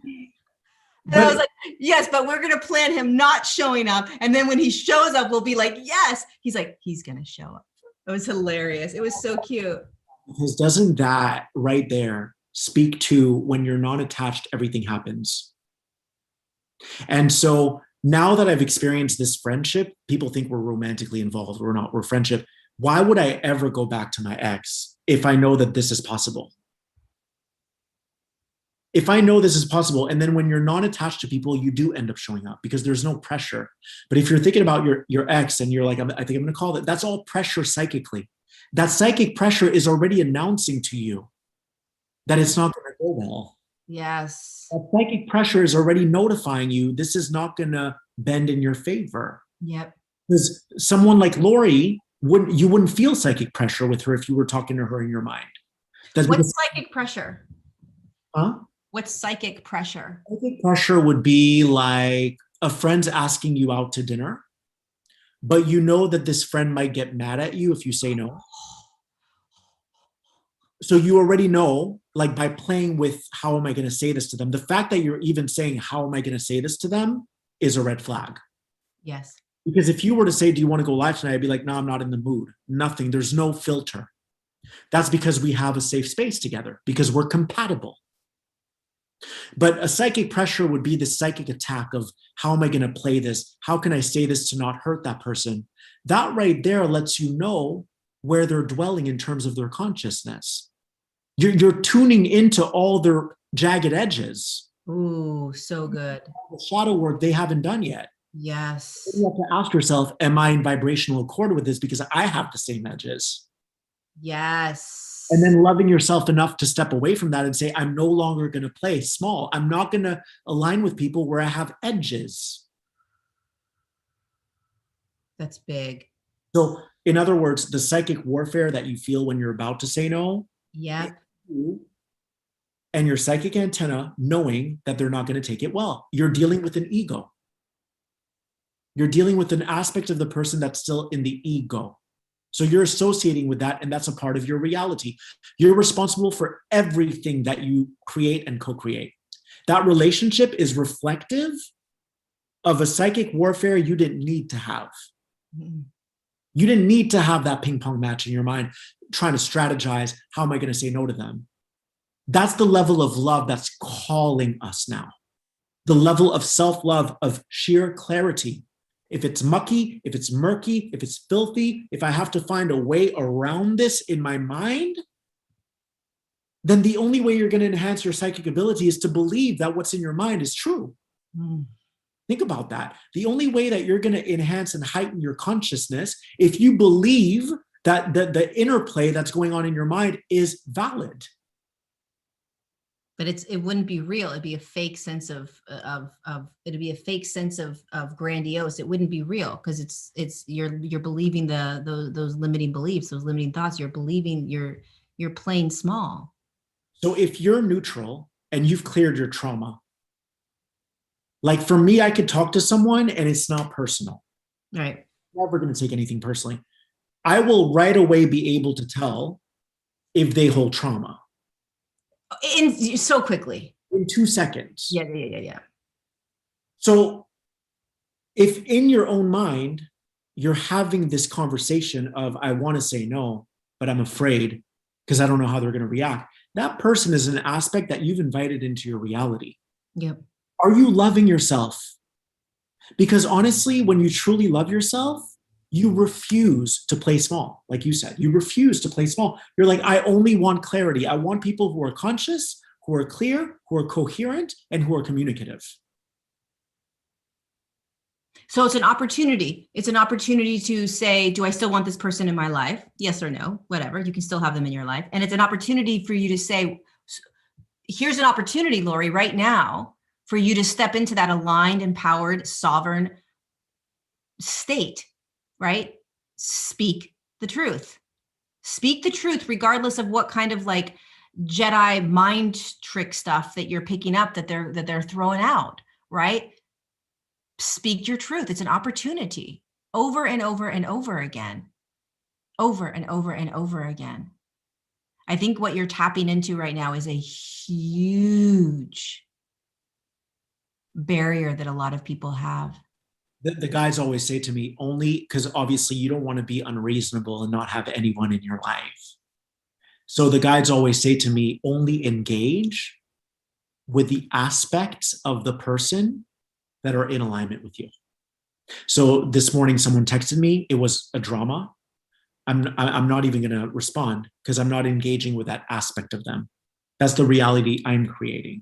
I was like, yes, but we're going to plan him not showing up. And then when he shows up, we'll be like, yes. He's like, he's going to show up. It was hilarious. It was so cute. Because doesn't that right there speak to when you're not attached, everything happens? And so now that I've experienced this friendship, people think we're romantically involved. We're not, we're friendship. Why would I ever go back to my ex if I know that this is possible? If I know this is possible, and then when you're not attached to people, you do end up showing up because there's no pressure. But if you're thinking about your ex and you're like, I think I'm going to call it, that's all pressure psychically. That psychic pressure is already announcing to you that it's not going to go well. Yes. That psychic pressure is already notifying you this is not going to bend in your favor. Yep. Because someone like Lorie, you wouldn't feel psychic pressure with her if you were talking to her in your mind. What's psychic pressure? Huh? What's psychic pressure? Psychic pressure would be like a friend's asking you out to dinner, but you know that this friend might get mad at you if you say no. So you already know, like, by playing with how am I going to say this to them, the fact that you're even saying how am I going to say this to them is a red flag. Yes. Because if you were to say, do you want to go live tonight? I'd be like, no, I'm not in the mood. Nothing. There's no filter. That's because we have a safe space together, because we're compatible. But a psychic pressure would be the psychic attack of how am I going to play this? How can I say this to not hurt that person? That right there lets you know where they're dwelling in terms of their consciousness. You're tuning into all their jagged edges. Ooh, so good. The shadow work they haven't done yet. Yes. You have to ask yourself, am I in vibrational accord with this? Because I have the same edges. Yes. And then loving yourself enough to step away from that and say, I'm no longer going to play small. I'm not going to align with people where I have edges. That's big. So in other words, the psychic warfare that you feel when you're about to say no. Yeah. And your psychic antenna knowing that they're not going to take it well. You're dealing with an ego. You're dealing with an aspect of the person that's still in the ego. So you're associating with that, and that's a part of your reality. You're responsible for everything that you create and co-create. That relationship is reflective of a psychic warfare you didn't need to have. Mm-hmm. You didn't need to have that ping pong match in your mind, trying to strategize, how am I going to say no to them? That's the level of love that's calling us now. The level of self-love, of sheer clarity. If it's mucky, if it's murky, if it's filthy, if I have to find a way around this in my mind, then the only way you're going to enhance your psychic ability is to believe that what's in your mind is true. Mm. Think about that. The only way that you're going to enhance and heighten your consciousness, if you believe that the interplay that's going on in your mind is valid. But it wouldn't be real. It'd be a fake sense of it'd be a fake sense of grandiose. It wouldn't be real because it's you're believing those limiting beliefs, those limiting thoughts. You're believing you're playing small. So if you're neutral and you've cleared your trauma, like for me, I could talk to someone and it's not personal. Right. I'm never going to take anything personally. I will right away be able to tell if they hold trauma. So quickly. In 2 seconds. Yeah. So if in your own mind, you're having this conversation of, I want to say no, but I'm afraid because I don't know how they're going to react. That person is an aspect that you've invited into your reality. Yep. Are you loving yourself? Because honestly, when you truly love yourself, you refuse to play small. Like you said, you refuse to play small. You're like, I only want clarity. I want people who are conscious, who are clear, who are coherent, and who are communicative. So it's an opportunity. It's an opportunity to say, do I still want this person in my life? Yes or no, whatever. You can still have them in your life. And it's an opportunity for you to say, here's an opportunity, Lorie, right now, for you to step into that aligned, empowered, sovereign state, right? Speak the truth. Speak the truth, regardless of what kind of like Jedi mind trick stuff that you're picking up that they're throwing out, right? Speak your truth. It's an opportunity over and over and over again, over and over and over again. I think what you're tapping into right now is a huge barrier that a lot of people have. The guys always say to me, only because obviously you don't want to be unreasonable and not have anyone in your life. So the guides always say to me, only engage with the aspects of the person that are in alignment with you. So this morning, someone texted me. It was a drama. I'm not even going to respond because I'm not engaging with that aspect of them. That's the reality I'm creating.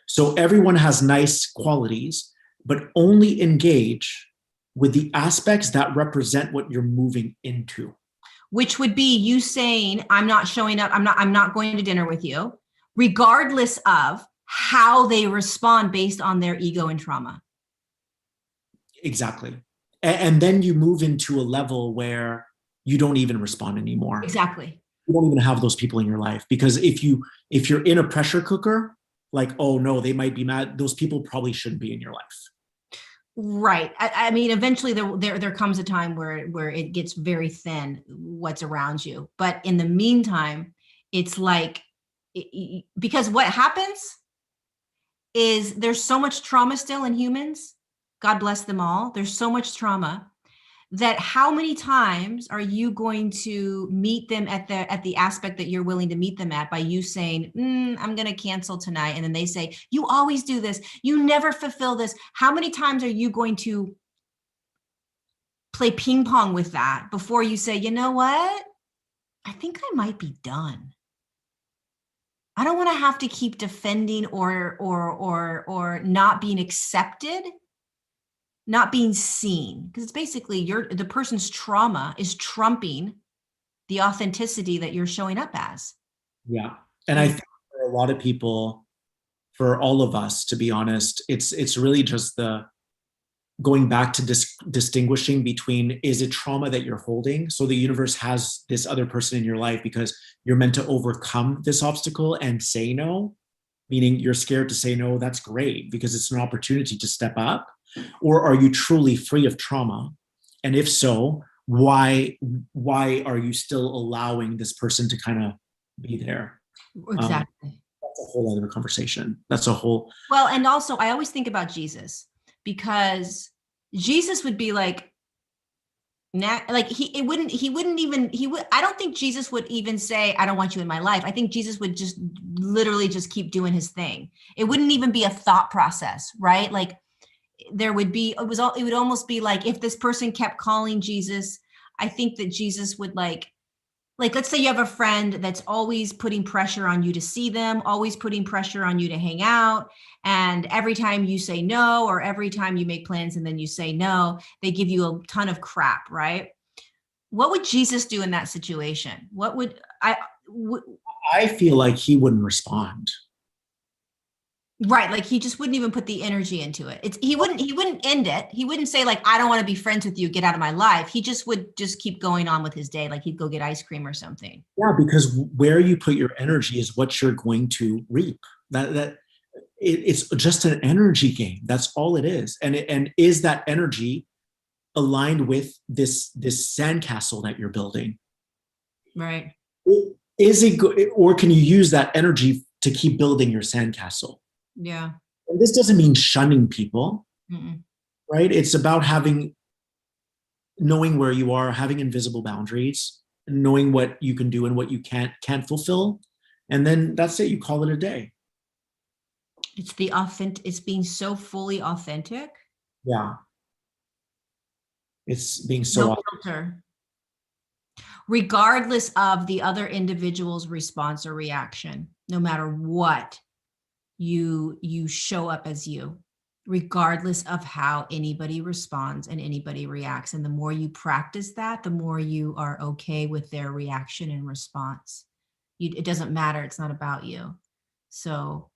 So everyone has nice qualities, but only engage with the aspects that represent what you're moving into. Which would be you saying, I'm not showing up. I'm not going to dinner with you, regardless of how they respond based on their ego and trauma. Exactly. And then you move into a level where you don't even respond anymore. Exactly. You don't even have those people in your life, because if you're in a pressure cooker, like, oh no, they might be mad. Those people probably shouldn't be in your life. Right. I mean, eventually there comes a time where it gets very thin, what's around you. But in the meantime, it's like, because what happens is there's so much trauma still in humans. God bless them all. There's so much trauma that how many times are you going to meet them at the aspect that you're willing to meet them at by you saying, I'm going to cancel tonight. And then they say, you always do this. You never fulfill this. How many times are you going to play ping pong with that before you say, you know what? I think I might be done. I don't want to have to keep defending or not being accepted, not being seen, because it's basically the person's trauma is trumping the authenticity that you're showing up as. Yeah. And I think for a lot of people, for all of us, to be honest, it's really just the going back to distinguishing between, is it trauma that you're holding? So the universe has this other person in your life because you're meant to overcome this obstacle and say no, meaning you're scared to say no. That's great because it's an opportunity to step up. Or are you truly free of trauma? And if so, why are you still allowing this person to kind of be there? Exactly. That's a whole other conversation. That's a whole. Well, and also I always think about Jesus, because Jesus would be like, like I don't think Jesus would even say, I don't want you in my life. I think Jesus would just literally just keep doing his thing. It wouldn't even be a thought process, right? Like there would be, it would almost be like if this person kept calling Jesus, I think that Jesus would like Like, let's say you have a friend that's always putting pressure on you to see them, always putting pressure on you to hang out. And every time you say no, or every time you make plans and then you say no, they give you a ton of crap, right? What would Jesus do in that situation? What would I feel like he wouldn't respond. right, like he just wouldn't even put the energy into it. He wouldn't end it. He wouldn't say like, I don't want to be friends with you, get out of my life. He just would just keep going on with his day, like he'd go get ice cream or something. Yeah, because where you put your energy is what you're going to reap. It's just an energy game. That's all it is. And is that energy aligned with this sandcastle that you're building? Right. Is it good, or can you use that energy to keep building your sandcastle? Yeah. And this doesn't mean shunning people, Mm-mm. right? It's about knowing where you are, having invisible boundaries, knowing what you can do and what you can't fulfill, and then that's it. You call it a day. It's the authentic. It's being so fully authentic. Yeah, it's being No so. filter. Regardless of the other individual's response or reaction, no matter what, you show up as you, regardless of how anybody responds and anybody reacts. And the more you practice that, the more you are okay with their reaction and response. It doesn't matter. It's not about you. So,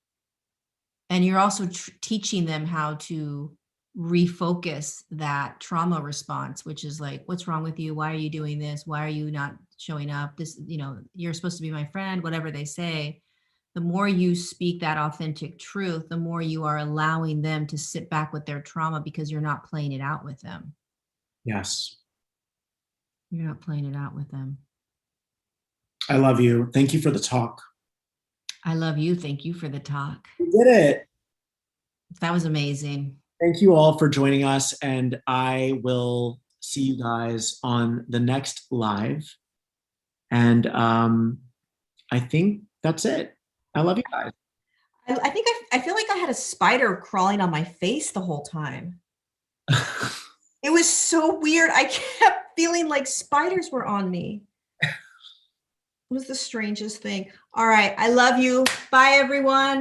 and you're also teaching them how to refocus that trauma response, which is like, what's wrong with you? Why are you doing this? Why are you not showing up? This, you're supposed to be my friend, whatever they say. The more you speak that authentic truth, the more you are allowing them to sit back with their trauma, because you're not playing it out with them. Yes. You're not playing it out with them. I love you. Thank you for the talk. I love you. Thank you for the talk. You did it. That was amazing. Thank you all for joining us, and I will see you guys on the next live. And I think that's it. I love you guys. I think I feel like I had a spider crawling on my face the whole time. It was so weird. I kept feeling like spiders were on me. It was the strangest thing. All right. I love you. Bye, everyone.